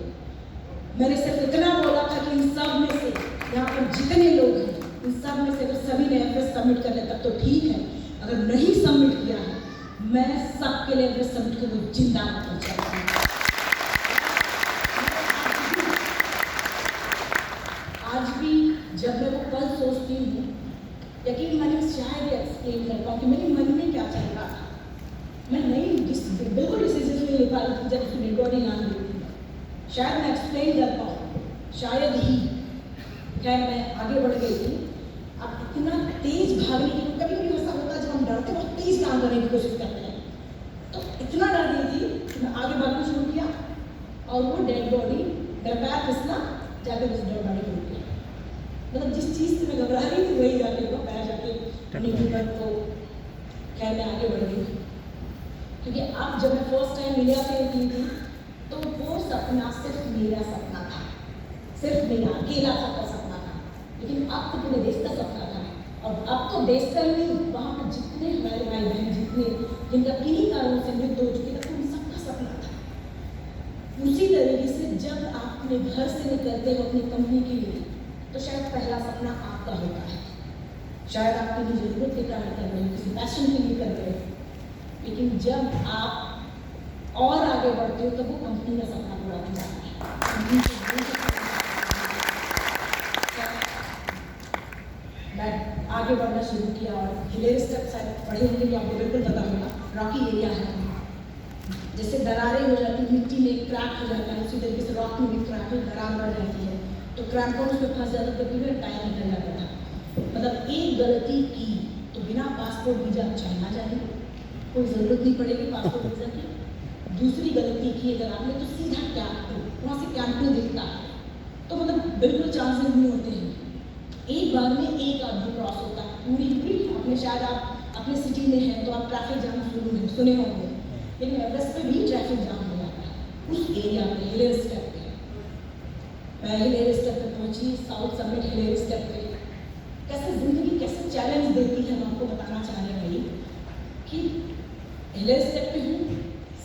मैंने सिर्फ इतना बोला था कि इन सब में से यहाँ पर जितने लोग हैं, इन सब में से अगर सभी ने एवरेस्ट सबमिट कर लिया तब तो ठीक है, अगर नहीं सबमिट किया है मैं सबके लिए एवरेस्ट सबमिट करके जिंदा पहुँचा। आज भी जब मैं वो पल सोचती हूँ, यकीन मैंने शायद एक्सप्लेन कर पाऊँ कि मेरे मन में क्या चल रहा था। मैं बिल्कुल डिसीजन नहीं ले पा रही थी जब उसकी डेड बॉडी ना हुई थी, शायद मैं एक्सप्लेन कर पाऊँ, शायद ही। खैर मैं आगे बढ़ गई थी। अब इतना तेज भागने की, कभी कभी ऐसा होता है जब हम डरते बहुत तेज काम करने की कोशिश करते हैं, तो इतना डर गई थी कि मैं आगे भागना शुरू किया और वो डेड बॉडी, मेरा पैर फिसला जाकर उस डेड बॉडी को उठ गया। मतलब जिस चीज़ से मैं घबरा रही थी वही जाके मैं जाके अपनी हिम्मत को खैर मैं आगे बढ़ गई। क्योंकि अब जब मैं फर्स्ट टाइम इंडिया से निकली थी तो वो सपना सिर्फ मेरा सपना था, सिर्फ मेरा अकेला सबका सपना था। लेकिन अब तो पूरे देश का सपना था। और अब तो देश का ही नहीं, वहाँ पर जितने हमारे भाई बहन जितने जिनका किन्हीं कारणों से मृत्यु हो चुकी है उन सबका सपना था। उसी तरीके से जब आप अपने घर से निकलते हो अपनी कंपनी के लिए तो शायद पहला सपना आपका होता है, शायद आप किसी जरूरत के कारण कर रहे हो, किसी पैशन के लिए कर रहे हो। लेकिन जब आप और आगे बढ़ते हो तब वो कंपनी का सपना पूरा हो जाता है। मैं आगे बढ़ना शुरू किया और हिलेरी स्टेप शायद पढ़े होंगे कि आपको बिल्कुल पता होगा, रॉकी एरिया है। जैसे दरारें हो जाती मिट्टी में क्रैक हो जाता है, उसी तरीके से रॉक में भी क्रैक दरार बढ़ जाती है तो क्रैक को उसमें फंस जाता तो पूरा टाइम निकल जाता था। मतलब एक गलती की तो बिना पासपोर्ट वीजा चाइना जाएंगे, कोई ज़रूरत नहीं पड़ेगी पासपोर्ट वीज़ा की। दूसरी गलती की अगर आपने तो सीधा कैंपटो, वहाँ से कैंपटो दिखता है तो मतलब बिल्कुल चांसेस नहीं होते हैं। एक बार में एक आदमी क्रॉस होता है पूरी आपने शायद आप अपने सिटी में हैं तो आप ट्रैफिक जाम सुने होंगे, लेकिन एवरेस्ट पे भी ट्रैफिक जाम हो जाता है उस एरिया में हिलेरी स्टेप पे। मैं हिलेरी स्टेप पे पहुँची, साउथ समिट हिलेरी स्टेप पे। कैसे ज़िंदगी कैसे चैलेंज देती है हम आपको बताना चाह रहे हैं कि हिलेरी स्टेप पे हूँ,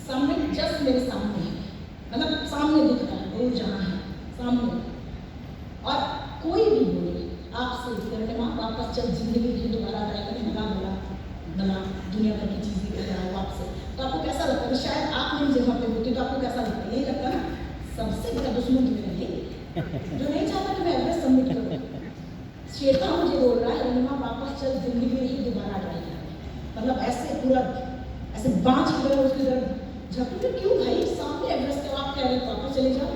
समिट जस्ट मेरे सामने है, मतलब सामने दिख रहा है, दूर जहाँ है सामने। और कोई भी बोले आपसे करने माँ वापस चल जिंदगी की दोबारा ट्राई करने बना दुनिया भर की चीज़ें कर रहा हो आपसे, तो आपको कैसा लगता है? शायद आप मेरी जगह पे होती तो आपको कैसा लगता है? यही लगता है ना सबसे बड़ा दुश्मन तो मेरा यही जो नहीं चाहता कि मैं एवरेस्ट सबमिट करूँ। शेरपा मुझे बोल रहा है माँ वापस चल जिंदगी में ही दोबारा ट्राई कर, मतलब ऐसे पूरा ऐसे बाँच की तरह उसकी तरफ झपटे। क्यों भाई सामने एवरेस्ट है, आप कह रहे हैं वापस चले जाओ।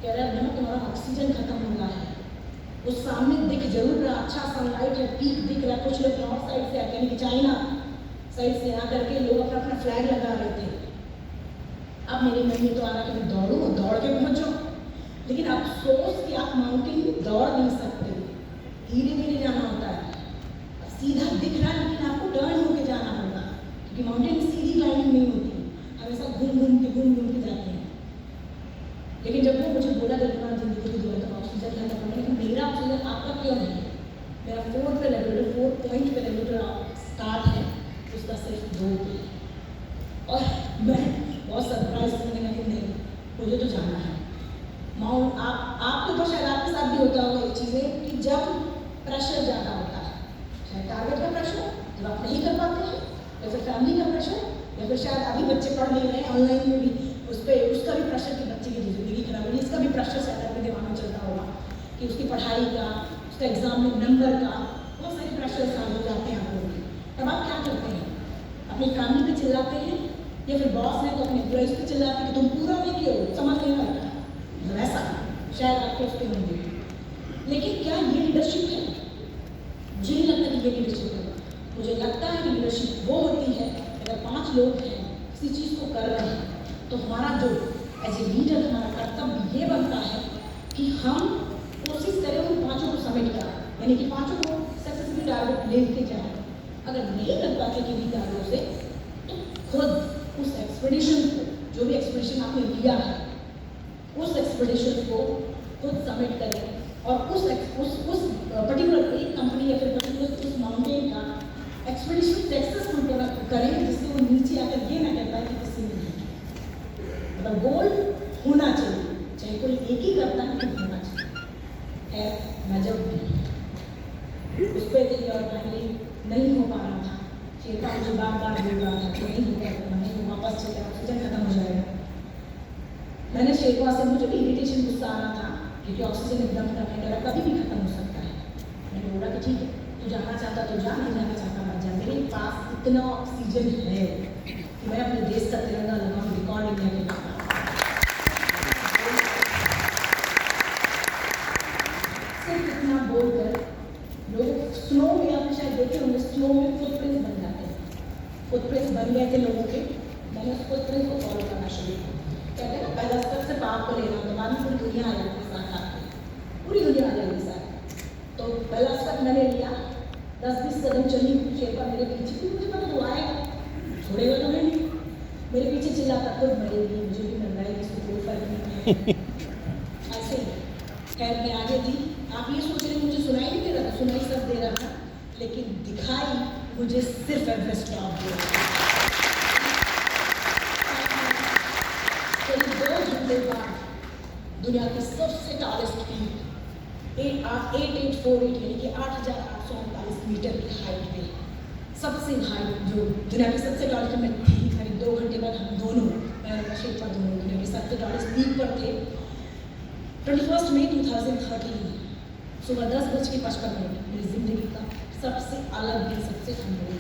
कह रहा है तुम्हारा ऑक्सीजन खत्म हो रहा है। उस सामने दिख जरूर रहा, अच्छा सनलाइट है, पीक दिख रहा है। कुछ लोग नॉर्थ साइड से आते हैं, चाइना साइड से आकर के लोग अपना अपना फ्लैग लगा रहे थे। अब मेरे मन में तो आ रहा कि मैं दौड़ के पहुंच जाऊँ, लेकिन अफसोस कि आप माउंटेन में दौड़ नहीं सकते, धीरे धीरे जाना होता है। सीधा दिख रहा है लेकिन आपको टर्न होकर जाना होगा, क्योंकि माउंटेन सीधी लाइन नहीं होती, हमेशा घूम घूम के जाते हैं। लेकिन जब वो मुझे बोला कि तुम्हारा जिंदगी की दुआ तो ऑक्सीजन लेना पड़ेगा, लेकिन मेरा ऑक्सीजन आपका क्यों नहीं है? मेरा 4 पे लेवल 4 पॉइंट पे लेवल स्टार्ट है, उसका सिर्फ 2 पे। और मैं बहुत सरप्राइज करने लगी, नहीं मुझे तो जाना है माउंट। आपके तो शायद आपके साथ भी होता होगा ये चीज़ें कि जब प्रेशर ज़्यादा होता है, चाहे टारगेट का प्रेशर जब आप नहीं कर पाते हैं, या फिर फैमिली का प्रेशर, या फिर शायद अभी बच्चे पढ़ नहीं रहे ऑनलाइन में भी उसका भी प्रेशर कि बच्चे की जिंदगी खराब होगी, इसका भी प्रेशर शायद अपने दिमाग में चलता होगा कि उसकी पढ़ाई का, उसका एग्जाम में नंबर का, बहुत सारे प्रेशर साल हो जाते हैं आप लोगों के। तब आप क्या करते हैं? अपनी फैमिली पे चिल्लाते हैं, या फिर बॉस है तो अपने एम्प्लॉइज पे चिल्लाते हैं कि तुम पूरा नहीं किए हो, समझ नहीं आता है ऐसा शायद आपको उसके होंगे। लेकिन क्या ये लीडरशिप है? मुझे नहीं लगता कि ये लीडरशिप है। मुझे लगता है कि लीडरशिप वो होती है अगर 5 लोग हैं किसी चीज़ को कर रहे हैं तो हमारा जो एज ए लीडर हमारा कर्तव्य ये बनता है कि हम कोशिश करें उन 5 को सबमिट करें, यानी कि 5 को सक्सेसफुल टारगेट लेके जाएं। अगर नहीं कर पाते किन्हीं कारणों से तो खुद उस एक्सपेडिशन को, जो भी एक्सपेडिशन आपने लिया है, उस एक्सपेडिशन को खुद सबमिट करें और उस पर्टिकुलर एक कंपनी या फिर पर्टिकुलर उस माउंटेन का एक्सपेडिशन सक्सेसफुल करें, जिससे वो नीचे आकर ये ना कहता है कि किसी ने मतलब गोल होना चाहिए, चाहे कोई एक ही करता है तो होना चाहिए। मैं जब उस पर थी और फाइनली नहीं हो पा रहा था, शेरपा मुझे बार बोल रहा था कि नहीं होगा, नहीं वापस चले ऑक्सीजन खत्म हो जाएगा। मैंने शेरपा से, मुझे भी इरिटेशन गुस्सा आ रहा था क्योंकि ऑक्सीजन एकदम खत्म है, कभी भी खत्म हो सकता है। मैंने बोला कि ठीक है, तू जाना चाहता तो जा, नहीं जाना चाहता मत जा, मेरे पास इतना ऑक्सीजन है कि मैं अपने देश का तिरंगा लगाऊँ, रिकॉर्ड इंडिया के लिए। सिर्फ इतना बोलकर लोग स्नो में, आपने शायद देखे होंगे, स्नो में फुटप्रिंट्स बन जाते हैं। फुटप्रिंट्स बन गए थे लोगों के, मैंने उस फुटप्रिंट को फॉलो करना शुरू किया। कहते हैं ना पहला स्टेप से पाप को लेना, तो बाद में पूरी दुनिया आ जाती है साथ आपके, पूरी दुनिया आ जाएगी साथ। 10-20 कदम चली शेरपा मेरे पीछे, क्योंकि मुझे पता वो आएगा, छोड़ेगा तो है नहीं। मेरे पीछे चिल्लाता खुद मरेगी, मुझे भी मरना है, इसको कोई फर्क नहीं है। ऐसे ही खैर मैं आगे थी। आप ये सोच रहे मुझे सुनाई नहीं दे रहा था, सुनाई सब दे रहा था, लेकिन दिखाई मुझे सिर्फ एवरेस्ट टॉप दे रहा था। करीब 2 घंटे बाद दुनिया की सबसे टॉलेस्ट पीक 8848 यानी कि 8839 मीटर की हाइट पे, सबसे हाइट जो दुनिया की सबसे टॉलेस्ट में थी, करीब 2 घंटे बाद हम दोनों, मैं और शेरपा दोनों दुनिया की सबसे टॉलेस्ट पीक पर थे। 21 मई 2013 सुबह 10:55 मेरी जिंदगी का सबसे अलग दिन, सबसे अनमोल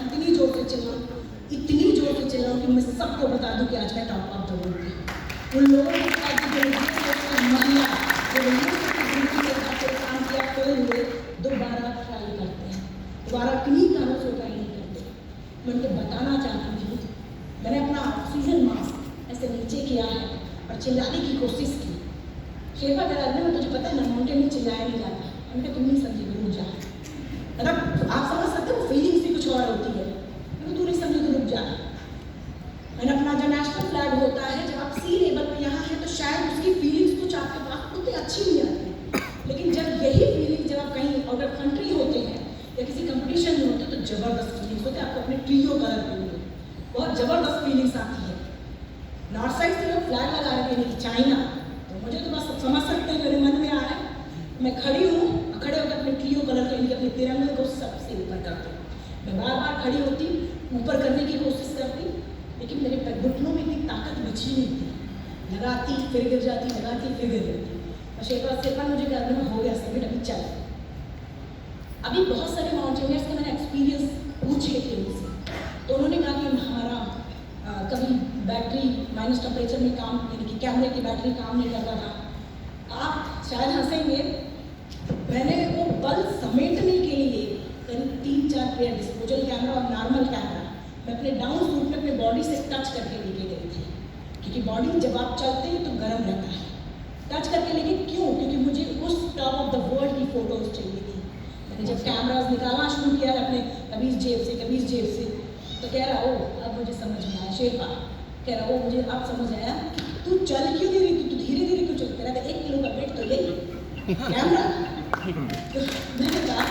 इतनी जोर से चिल्लाऊं, इतनी जोर से चिल्लाऊं कि मैं सबको बता दूं कि आज मैं टॉप ऑफ द वर्ल्ड हूं। उन लोगों को पता है कि महिला जो काम किया फेल हुए, दोबारा ट्राई करते हैं, दोबारा किन्हीं कारणों से ट्राई नहीं करते। मैं उनको बताना चाहती थी, मैंने अपना ऑक्सीजन मास्क ऐसे नीचे किया है और चिल्लाने की कोशिश की। शेरपा कह रहा है तुझे पता है ना, माउंटेन में चिल्लाया नहीं जाता। उनके तुम नहीं समझे, रुक जा। मतलब आप समझ सकते हो फीलिंग्स भी कुछ और होती है, तू नहीं समझे तो रुक जा। मैंने अपना जो नेशनल फ्लैग होता है, जब आप सी लेवल पे यहाँ है तो शायद उसकी फीलिंग्स कुछ आपके पास उतनी अच्छी नहीं आती, लेकिन जब यही फीलिंग जब आप कहीं आउट ऑफ कंट्री होते हैं या किसी कंपटीशन में होते हैं तो जबरदस्त फीलिंग्स होते हैं। आपको अपने ट्रियो कलर मिलेंगे, बहुत जबरदस्त फीलिंग्स आती है। नॉर्थ साइड से लोग फ्लैग लगा रहे हैं चाइना, तो मुझे तो बस समझ सकते हैं, मेरे मन में आ रहा है, मैं खड़ी हूँ, खड़े होकर अपने ट्रियो कलर के अपने तिरंगे को सबसे ऊपर करती हूँ। मैं बार बार खड़ी होती, ऊपर करने की कोशिश करती, लेकिन मेरे घुटनों में इतनी ताकत बची नहीं थी। लगाती फिर गिर जाती, लगाती फिर गिर जाती। और शेरपा मुझे कहने में हो गया सबमिट, अभी चल। अभी बहुत सारे माउंटेनियर्स के मैंने एक्सपीरियंस पूछे थे उनसे, तो उन्होंने कहा कि हमारा कभी बैटरी माइनस टेम्परेचर में काम, यानी कि कैमरे की बैटरी काम नहीं करता था। आप शायद हंसेंगे, मैंने वो बल समेटने के लिए करीब 3-4 पेयर डिस्पोजल कैमरा और नॉर्मल कैमरा मैं अपने डाउन सूट में अपने बॉडी से टच करके लेके गई थी, क्योंकि बॉडी जब आप चलते हैं तो गर्म रहता है। टच करके लेके क्यों? क्योंकि मुझे उस टॉप ऑफ द वर्ल्ड की फोटोज चाहिए थी। मैंने जब कैमराज निकालना शुरू किया अपने कमीज जेब से तो कह रहा हो अब मुझे समझ में आया, शेरपा कह रहा हो मुझे अब समझ आया, तू चल क्यों नहीं रही, तू धीरे धीरे क्यों चलता रहा, 1 किलो का वेट तो यही कैमरा। तो मैंने कहा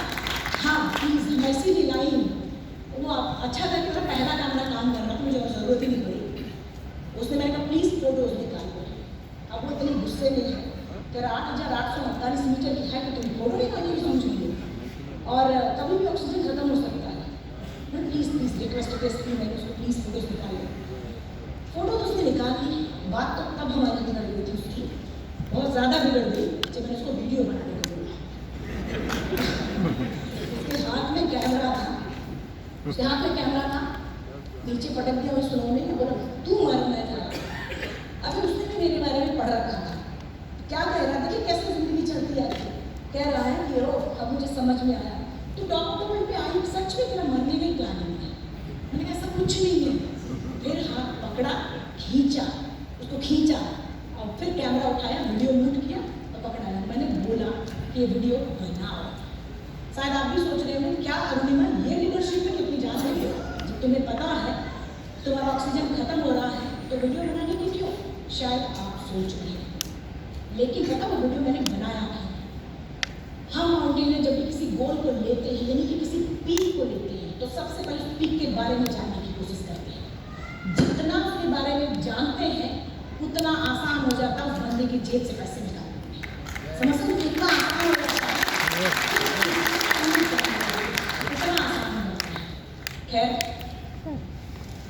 हाँ प्लीज़, मैं इसीलिए लाई हूँ। वो अच्छा था कि मेरा पहला कैमरा काम कर रहा था, मुझे और ज़रूरत ही नहीं पड़ी। उसने मैंने कहा प्लीज़ फोटोज निकाल दो। अब वो इतनी गुस्से में है, कह रहा 8848 मीटर की है तो तुम फोटो निकालने की सोच रही हो, और कभी भी ऑक्सीजन खत्म हो सकता है। मैं प्लीज़ रिक्वेस्ट करती हूँ, मैंने उसको प्लीज़ फोटोज निकाल लो। फोटो तो उसने निकाल ली। बात तो तब हमारी बिगड़ गई थी उसकी, बहुत ज़्यादा बिगड़ गई जब मैंने उसको वीडियो बनाने को बोला। उसके हाथ में कैमरा था, नीचे पटक दिया उस सुनो ने, बोला तू मार, मैं था। अभी उसने भी मेरे बारे में पढ़ रखा था, क्या कह रहा था कि कैसे जिंदगी चलती है। कह रहा है कि अब मुझे समझ में आया, तो डॉक्टर पे आई, सच में तेरा मरने का ही प्लानिंग है। मैंने कहा ऐसा कुछ नहीं है। फिर हाथ पकड़ा, उसको खींचा और फिर कैमरा उठाया, वीडियो मूड किया और पकड़ाया। मैंने बोला कि ये वीडियो बनाओ। शायद आप भी सोच रहे होंगे क्या अरुणिमा ये लीडरशिप में कितनी जान रही है, जब तुम्हें पता है तुम्हारा ऑक्सीजन खत्म हो रहा है तो वीडियो बनाने की क्यों, शायद आप सोच रहे हैं। लेकिन पता वो वीडियो मैंने बनाया है। हम माउंटेनियर जब भी किसी गोल को लेते हैं, यानी कि किसी पीक को लेते हैं, तो सबसे पहले उस पीक के बारे में जानने की कोशिश करते हैं। जितना उसके बारे में जानते हैं उतना आसान हो जाता है उस बंदे की जेब से पैसे निकालना। समझ सकते कितना आसान हो जाता है, कितना आसान हो जाता है। खैर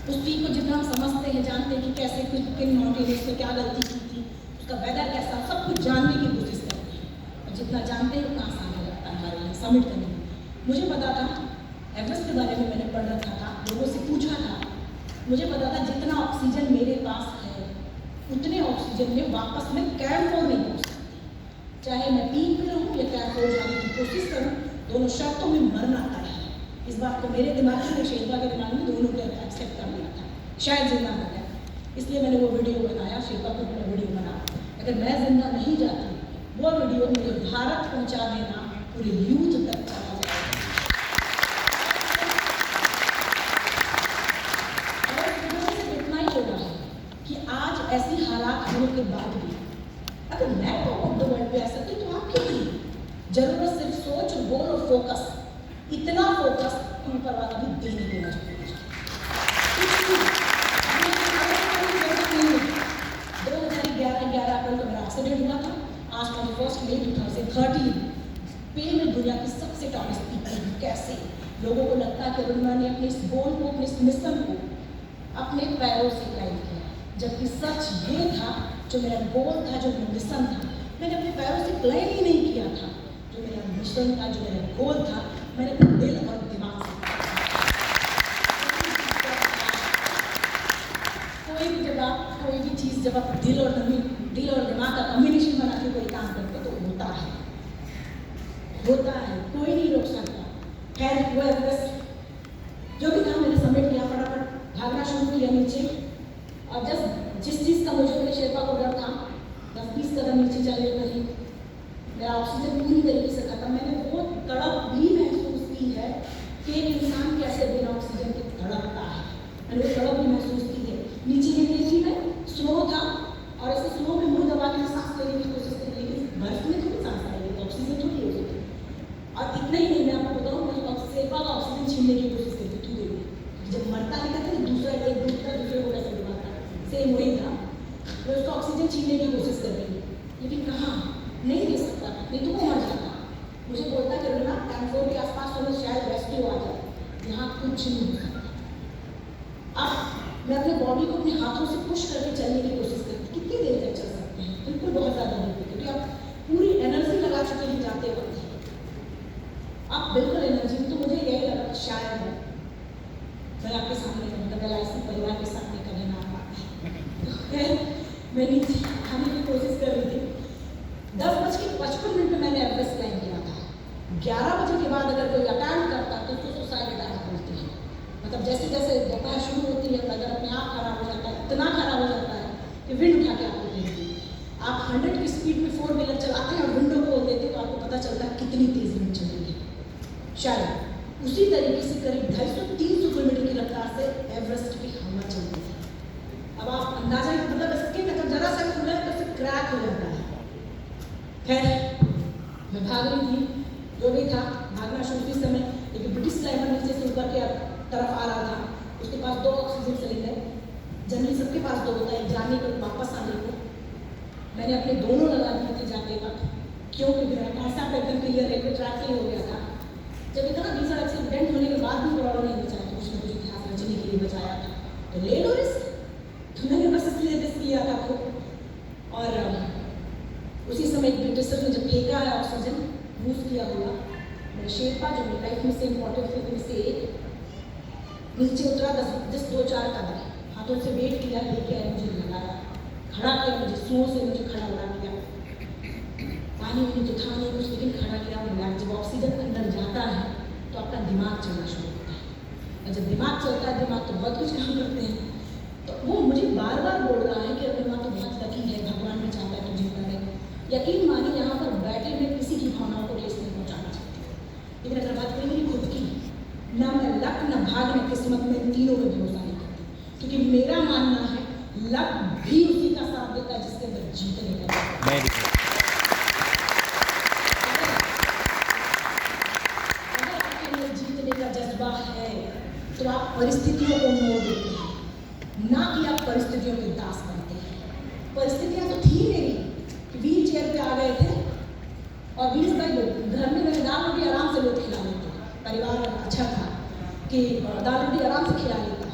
उस पीक को जितना हम समझते हैं, जानते हैं कि कैसे किन माउंटेनियर्स ने क्या गलती की थी, उसका वेदर कैसा, सब कुछ जानने की कोशिश करते हैं। और जितना जानते हैं उतना आसान हो जाता है हमारे लिए सबमिट करने में। मुझे पता था एवरेस्ट के बारे में, मैंने पढ़ रखा था, लोगों से पूछा था, मुझे पता था जितना ऑक्सीजन मेरे पास है उतने ऑक्सीजन में वापस मैं कैंप 4 नहीं पहुँच सकती। चाहे मैं पीक में रहूँ या कैंप 4 जाने की कोशिश करूँ, दोनों शर्तों में मरना तय है। इस बात को मेरे दिमाग में, शेरपा के दिमाग में दोनों को एक्सेप्ट कर लिया था, शायद जिंदा हो गया। इसलिए मैंने वो वीडियो बनाया, शेरपा को मैंने वीडियो बना। अगर मैं जिंदा नहीं जाती वो वीडियो मुझे भारत पहुंचा देना, पूरे यूथ तक चला जाए। और इस वीडियो से इतना ही होगा कि आज ऐसी हालात होने के बाद भी अगर मैं टॉप ऑफ द वर्ल्ड पे आ सकती तो आप क्यों नहीं? जरूरत सिर्फ सोच, गोल और फोकस, इतना फोकस ऊपर वाला भी दे नहीं देना चाहिए। 2011 अप्रैल को मेरा एक्सीडेंट हुआ था। आज 21 मई 2013 पे मैं दुनिया की सबसे टॉप स्पीकर हूँ। कैसे लोगों को लगता है कि अरुणिमा ने अपने इस गोल को, अपने इस मिशन को अपने पैरों से क्लाइम किया, जबकि सच ये था जो मेरा गोल था, जो मेरा मिशन था, मैंने अपने पैरों से क्लाइम ही नहीं किया था। जो मेरा मिशन था, जो मेरा गोल था, मैंने अपने दिल और दिमाग से कोई भी चीज़ जब आप दिल और दिमाग का कॉम्बिनेशन बना के कोई काम करते तो होता है, कोई नहीं रोक सकता। खैर वो एवरेस्ट जो भी था मैंने सबमिट किया, फटाफट भागना शुरू किया नीचे। और जस्ट जिस चीज़ का मुझे मेरे शेरपा को डर था, 10-20 कदम नीचे चले कहीं मेरा ऑक्सीजन पूरी तरीके से खत्म। मैंने वो तड़प भी महसूस की है कि एक इंसान कैसे बिना ऑक्सीजन के तड़पता है। मैंने वो तड़प भी महसूस की है। नीचे गिरने की मैं स्लो था और ऐसे स्लो में मुंह दबा के सांस लेने की कोशिश करी, लेकिन बर्फ में थोड़ी सांस आएगी, तो ऑक्सीजन थोड़ी हो सकती। और इतना ही नहीं, मैं आपको बताऊँ, मैं शेरपा का ऑक्सीजन छीनने की कोशिश करती थी देवी। जब मरता नहीं था तो दूसरे को कैसे दिमाग सेम वही था, मैं उसका ऑक्सीजन छीनने की कोशिश कर रही, लेकिन कहाँ नहीं दे सकता, नहीं तो वो मर जाता। मुझे बोलता कि रुना कैंपोर के आसपास तो शायद रेस्क्यू आ जाए, यहाँ कुछ नहीं हो सकता। अब मैं अपने बॉडी को अपने हाथों से पुश करके चलने की कोशिश करती, कितनी देर तक चल सकते हैं? बिल्कुल बहुत ज़्यादा देर तक, क्योंकि आप पूरी एनर्जी लगा चुके हैं जाते वक्त, आप बिल्कुल एनर्जी। तो मुझे यही लगा शायद मैं आपके सामने मतलब ऐसे परिवार के सामने कभी ना आ पाती। मैं नीचे आने की कोशिश कर रही थी। 10:55 पे मैंने एवरेस्ट क्लाइम किया था। 11 बजे के बाद अगर कोई अटैक करता तो उसको सुसाइड अटैक बोलते हैं। मतलब जैसे जैसे दोपहर शुरू होती है, अगर अपने आप खराब हो जाता है, इतना खराब हो जाता है कि विंड उठा के आपको दे देती है। आप 100 की स्पीड में 4 व्हीलर चलाते हैं और विंडो खोल देते हैं तो आपको पता चलता है कितनी तेज विंड चल रही है। शायद उसी तरीके से करीब 250-300 किलोमीटर की रफ्तार से एवरेस्ट की हवा चलती है। अब आप अंदाजा मतलब इसके मतलब जरा सा खुला तो फिर क्रैक हो जाता है। खैर मैं भाग रही थी, जो भी था भागना शुरू के समय एक ब्रिटिश क्लाइंबर नीचे से ऊपर के तरफ आ रहा था। उसके पास 2 ऑक्सीजन सिलेंडर, जनरली सबके पास 2 होता है, जाने को वापस आने को। मैंने अपने दोनों लगा दिए थे जाते वक्त, क्योंकि मेरा पैसा एकदम क्लियर रेलवे ट्रैक से ही हो गया था। जब इतना भीषण एक्सीडेंट होने के बाद भी प्रॉब्लम नहीं बचाया तो उसने मुझे ध्यान रखने के लिए बचाया था, तो ले लो रिस्क। तो मैंने बस इसलिए रिस्क लिया था खुद। और उसी समय ब्रिटिशर ने जब फेंका है ऑक्सीजन यूज किया हुआ, मेरे शेरपा जो मेरी लाइफ में से इम्पोर्टेंट थिंग में से एक नीचे उतरा, 2-4 कदम हाथों से वेट किया, लेके आया, मुझे लगाया, खड़ा किया, मुझे स्लो से मुझे खड़ा उड़ा किया। पानी में जो था नहीं कुछ, लेकिन खड़ा किया। और जब ऑक्सीजन अंदर जाता है तो आपका दिमाग चलना शुरू होता है, और जब दिमाग चलता है, दिमाग तो बहुत कुछ काम करते हैं। तो वो मुझे बार बार बोल रहा है कि अरुणिमा तो बहुत लकी है, भगवान ने चाहता है तुझे करे। यकीन मानिए यहाँ पर बैठे मैं किसी की भावनाओं को ठेस नहीं पहुँचाना चाहती, लेकिन अगर बात करें मेरी खुद की, ना मैं लक, ना भाग, ना किस्मत में, तीनों में भरोसा नहीं करती, क्योंकि मेरा मानना है लक भी उसी का साथ देता है जिसके अंदर जीतने का जज्बा है। तो आप परिस्थितियों को मोड़ देते हैं, ना कि आप परिस्थितियों के दास बनते हैं। परिस्थितियां तो थी मेरी कि व्हील चेयर पे आ गए थे और 20 भाई लोग घर में मेरे दाल रोटी आराम से लोग खिला लेते, परिवार अच्छा था कि दाल रोटी आराम से खिला लेता।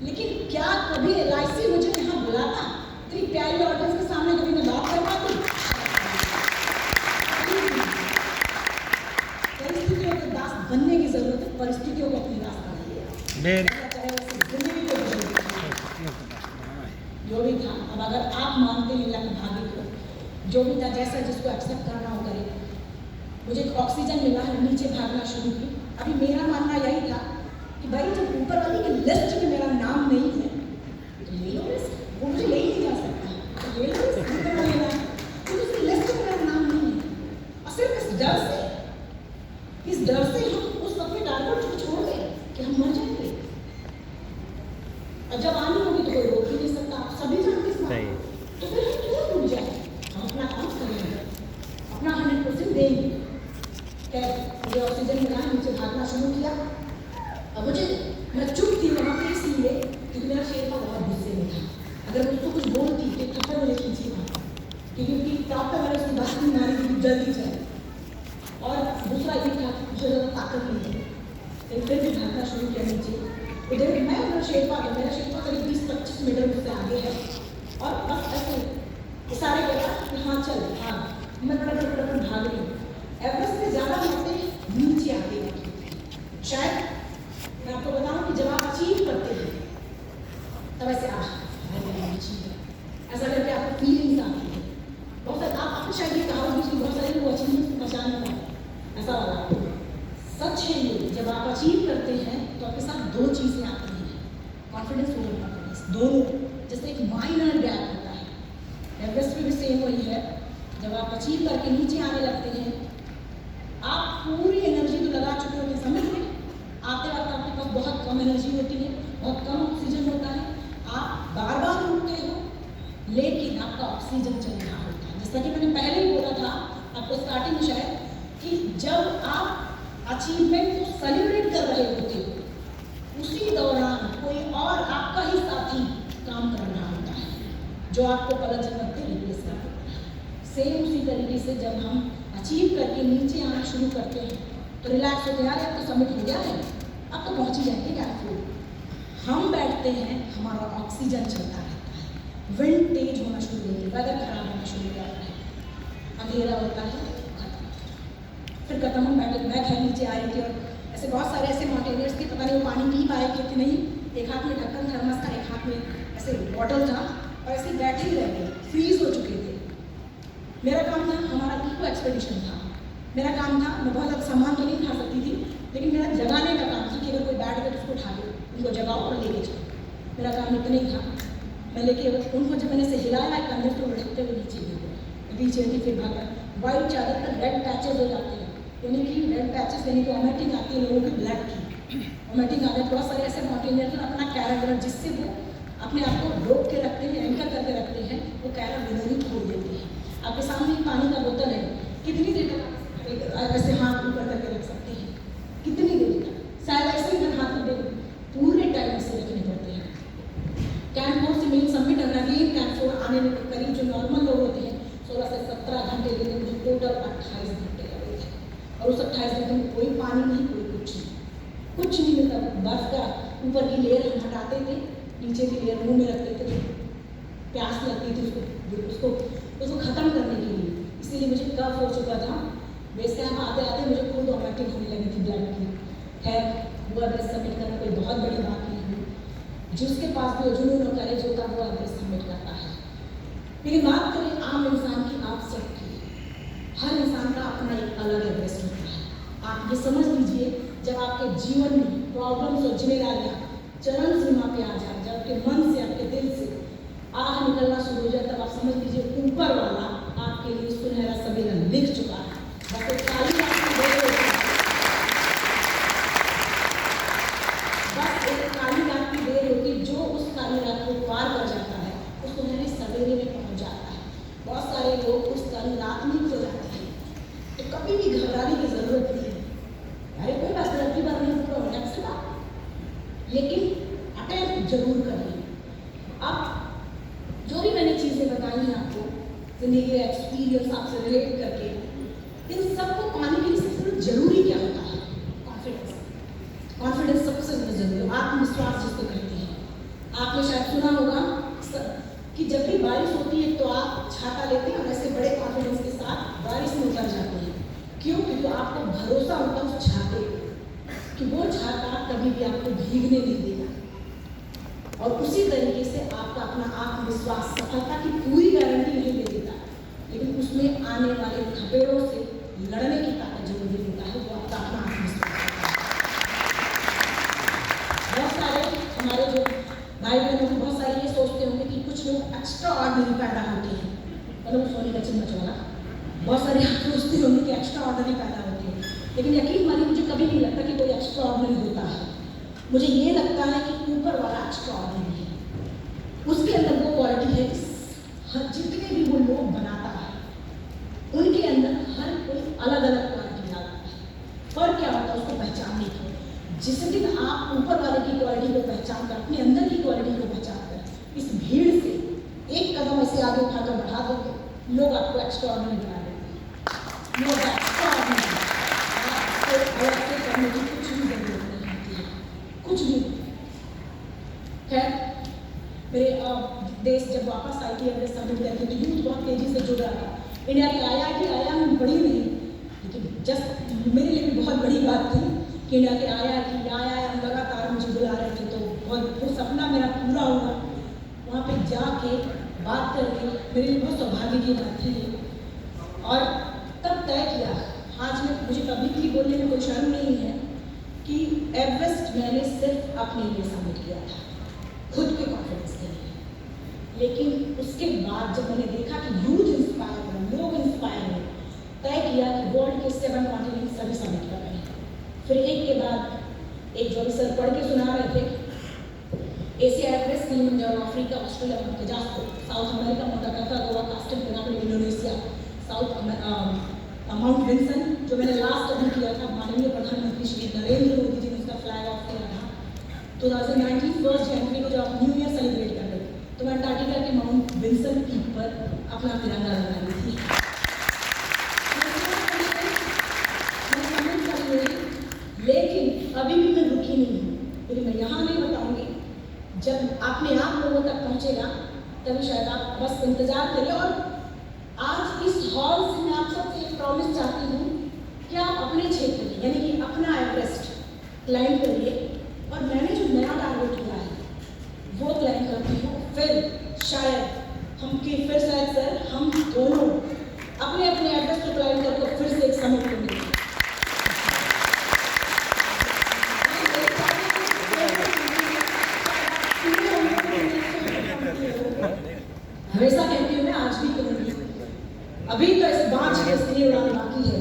लेकिन क्या कभी LIC मुझे यहाँ बुलाता? इतनी प्यारी ऑडियंस के सामने कभी मैं बात कर पाती? परिस्थितियों के दास बनने की जरूरत है, परिस्थितियों को अपनी दास बनाइए, जो भी था। अब अगर आप मानते हैं लक भाग्य को, जो भी था जैसा जिसको एक्सेप्ट करना हो करे। मुझे ऑक्सीजन मिला है, नीचे भागना शुरू की। अभी मेरा मानना यही था कि भाई जब ऊपर वाली की लिस्ट में मेरा नाम नहीं है तो ले लो रिस्क, वो मुझे ले ही नहीं जा सकता, तो ले लो रिस्क, लेना है, तो उसकी लिस्ट में मेरा नाम नहीं है देंगे। खैर मुझे ऑक्सीजन मिला, नीचे भागना शुरू किया। अब मैं चुप थी वहाँ पे इसलिए क्योंकि मेरा शेरपा बहुत गुस्से में था। अगर मैं उसको कुछ बोलती तो थप्पड़ मुझे खींची मारता, क्योंकि टॉप पे मैंने उसकी बात नहीं मारी थी जल्दी जाए। और दूसरा ये था मुझे ज़्यादा ताकत नहीं है, लेकिन फिर भी भागना शुरू किया नीचे। उधर मैं मेरा शेरपा करीब 20-25 मीटर मुझसे आगे है और बस ऐसे इशारे करता कि हाँ चल हाँ। मैं बड़ा भाग रही हूँ। एवरेस्ट से ज़्यादा मोटे नीचे आगे शायद मैं आपको बताऊँ कि जब आप अचीव करते हैं तब ऐसे ऐसा करके आपको फीलिंग्स आती है। बहुत सारे आपको शायद ये कहावत कि बहुत सारे लोग अचीवमेंट को पहचान नहीं पाते, ऐसा वाला सच है ये। जब आप अचीव करते हैं तो आपके साथ दो चीज़ें आती हैं, कॉन्फिडेंस और कॉन्फिडेंस, दोनों। जैसे एक माइनर गैप होता है, एवरेस्ट में भी सेम वही है। जब आप अचीव करके नीचे आने लगते हैं, आप पूरी एनर्जी तो लगा चुके होते हैं, समझ में आते वक्त आपके पास बहुत कम एनर्जी होती है, बहुत कम ऑक्सीजन होता है। आप बार बार उठते हो लेकिन आपका ऑक्सीजन चल रहा होता है। जैसा कि मैंने पहले ही बोला था आपको स्टार्टिंग में शायद, कि जब आप अचीवमेंट को सेलिब्रेट कर रहे होते हो उसी दौरान कोई और आपका ही साथी काम कर रहा होता है जो आपको पलक झपकते रिप्लेस कर देता है। सेम उसी तरीके से जब हम अचीव करके नीचे आना शुरू करते हैं तो रिलैक्स होते हैं, यार अब तो सबमिट हो गया है, अब तो पहुँच ही जाएंगे कैफे। हम बैठते हैं, हमारा ऑक्सीजन चलता रहता है, विंड तेज होना शुरू होती है, वेदर खराब होना शुरू हो जाता है, अंधेरा होता है, फिर खत्म। हम मैं घर नीचे आ रही थी और ऐसे बहुत सारे ऐसे माउंटेनियर्स थे, पता नहीं वो पानी पी पाए कि नहीं, एक हाथ में ढक्कन थर्मस था, एक हाथ में ऐसे बॉटल था और ऐसे बैठे ही रह गए, फ्रीज हो चुके थे। मेरा काम था, हमारा इको एक्सपेडिशन था, मेरा काम था, मैं बहुत ज़्यादा सामान तो नहीं खा सकती थी लेकिन मेरा जगाने का काम था कि अगर कोई बैठ गया तो उसको उठा लो, उनको जगाओ और लेके जाओ। मेरा काम इतना ही था। मैं लेके उनको जब मैंने से हिलाया कंधे तो लटकते हुए नीचे गिर गए, नीचे थी, फिर भागा। वाइट चादर पर रेड पैचेज हो जाते हैं, यानी कि रेड पैचेस यानी कि वॉमिटिंग आती है लोगों की, ब्लड की वॉमिटिंग आ जाती है। बहुत सारे ऐसे माउंटेनियर अपना कैरेक्टर जिससे वो अपने आप को रोक के रखते हैं, एंकर करके रखते हैं, वो कैरेक्टर ही छोड़ देते हैं। आपके सामने पानी का बोतल है, कितनी देर तक ऐसे हाथ ऊपर करके रख सकते हैं, कितनी देर तक, शायद ऐसे ही हाथ में पूरे टाइम से रखने पड़ते हैं। कैंप 4 से मेन सबमिट अगेन कैंप 4 आने में करीब जो नॉर्मल लोग होते हैं 16 से 17 घंटे लेते, मुझे टोटल 28 घंटे लगे थे। और उस 28 घंटे में कोई पानी नहीं, कुछ नहीं मिलता। बर्फ का ऊपर की लेयर हम हटाते थे, नीचे की लेयर मुंह में रखते थे, प्यास लगती थी उसको ख़त्म करने के लिए। इसीलिए मुझे कफ हो चुका था, बेस कैंप आते आते मुझे खुद वॉमिटिंग होने लगी थी ब्लड की। खैर वो एड्रेस सबमिट करना कोई बहुत बड़ी बात नहीं हुई, जिसके पास भी जुनून और करेज होता है वो एड्रेस सबमिट करता है। लेकिन बात करें आम इंसान की, आप सबकी, हर इंसान का अपना एक अलग एड्रेस होता है। आप ये समझ लीजिए, जब आपके जीवन में प्रॉब्लम्स और जिम्मेदारियाँ चरम सीमा पे आ जाए, जब आपके मन से आपके दिल से आह निकलना शुरू हो जाए, तब आप समझ लीजिए ऊपर वाला आपके लिए सुनहरा सवेरा लिख चुका है। बस एक काली रात की देर होती है, बस एक काली रात की देर होती है, जो उस काली रात को पार कर जाता है वो सुनहरे सवेरे में पहुँच जाता है। बहुत सारे लोग उस काली रात में खो जाते हैं, तो कभी भी घबराने की जरूरत नहीं है। अरे कोई बात नहीं, अगली बार नहीं पूरा होने से बात, लेकिन अटेम्प्ट जरूर करिए। अब जो भी मैंने चीज़ें बताई हैं आपको, जिंदगी का एक्सपीरियंस आपसे रिलेट करके, इन सबको पाने के लिए सबसे जरूरी क्या होता है? कॉन्फिडेंस। कॉन्फिडेंस सबसे ज़्यादा जरूरी है, आत्मविश्वास जिसको कहते हैं। आपने शायद सुना होगा कि जब भी बारिश होती है तो आप छाता लेते हैं और ऐसे बड़े कॉन्फिडेंस के साथ बारिश में उतर जाते हैं। क्यों? क्योंकि आपको भरोसा होता है उस छाते कि वो छाता कभी भी आपको भीगने नहीं देगा। और उसी तरीके से आपका अपना आत्मविश्वास सफलता की पूरी गारंटी नहीं दे देता, लेकिन उसमें आने वाले खपेड़ों से लड़ने की ताकत जरूर दे देता है, वो आपका अपना आत्मविश्वास। बहुत सारे हमारे जो भाई बहनों को बहुत सारे ये सोचते होंगे कि कुछ लोग एक्स्ट्रा ऑर्डिनरी पैदा होते हैं, मतलब सोने का चम्मच वाला, बहुत सारे आप सोचते होंगे कि एक्स्ट्रा ऑर्डिनरी पैदा होते हैं, लेकिन यकीन मानिए मुझे कभी नहीं लगता कि कोई एक्स्ट्रा ऑर्डिनरी होता है। मुझे ये लगता है कि ऊपर वाला एक्स्ट्रा ऑर्डिनरी है, उसके अंदर वो क्वालिटी है जितने भी वो लोग बनाता है उनके अंदर हर कोई अलग जुड़ रहा था। इंडिया की IIM बड़ी नहीं, लेकिन जस्ट मेरे लिए भी बहुत बड़ी बात थी कि इंडिया के IIM लगातार मुझे बुला रहे थे, तो बहुत वो सपना मेरा पूरा हुआ। वहाँ पे जाके बात करके मेरे लिए बहुत सौभाग्य की बात थी और तब तय किया, आज में मुझे कभी भी बोलने में कोई शर्म नहीं है कि एवरेस्ट मैंने सिर्फ अपने लिए सबमिट किया था, खुद के कॉन्फिडेंस के लिए। लेकिन उसके बाद जब मैंने देखा कि यूथ इंस्पायर हो, लोग इंस्पायर हो, तय किया कि वर्ल्ड के 7 कॉन्टिनेंट सभी सबमिट कर रहे हैं। फिर एक के बाद एक जो अभी सर पढ़ के सुना रहे थे, Asia Everest, Kilimanjaro, Africa, Australia, Kazakhstan, South America, मोटाकाका, गोवा, कास्टन, पिरामिड, इंडोनेशिया, माउंट विंसन, जो मैंने लास्ट अभी किया था, माननीय प्रधानमंत्री श्री नरेंद्र मोदी जी ने उसका फ्लैग ऑफ किया था 2019 1 जनवरी को, जब आप न्यू ईयर सेलिब्रेट कर रहे थे, तो मैं अंटार्कटिका के माउंट विंसन पीक पर अपना तिरंगा लगा रही थी। लेकिन अभी भी मैं रुकी नहीं हूँ, क्योंकि मैं यहाँ नहीं बताऊंगी, जब अपने आप लोगों तक पहुँचेगा तभी शायद आप बस इंतजार करिए। और आज इस हॉल से मैं आप सबसे एक प्रॉमिस चाहती हूँ कि आप अपने क्षेत्र में, यानी कि अपना एवरेस्ट क्लाइंब करिए, और मैंने जो नया टारगेट किया है वो क्लाइंब करती हूँ। फिर शायद फिर शायद सर हम दोनों अपने अपने एवरेस्ट को क्लाइंब करके फिर से एक समिट को मिलेंगे। हमेशा कहती हूँ, मैं आज भी कहूँगी, अभी तो इस 5 के लिए उड़ान बाकी है।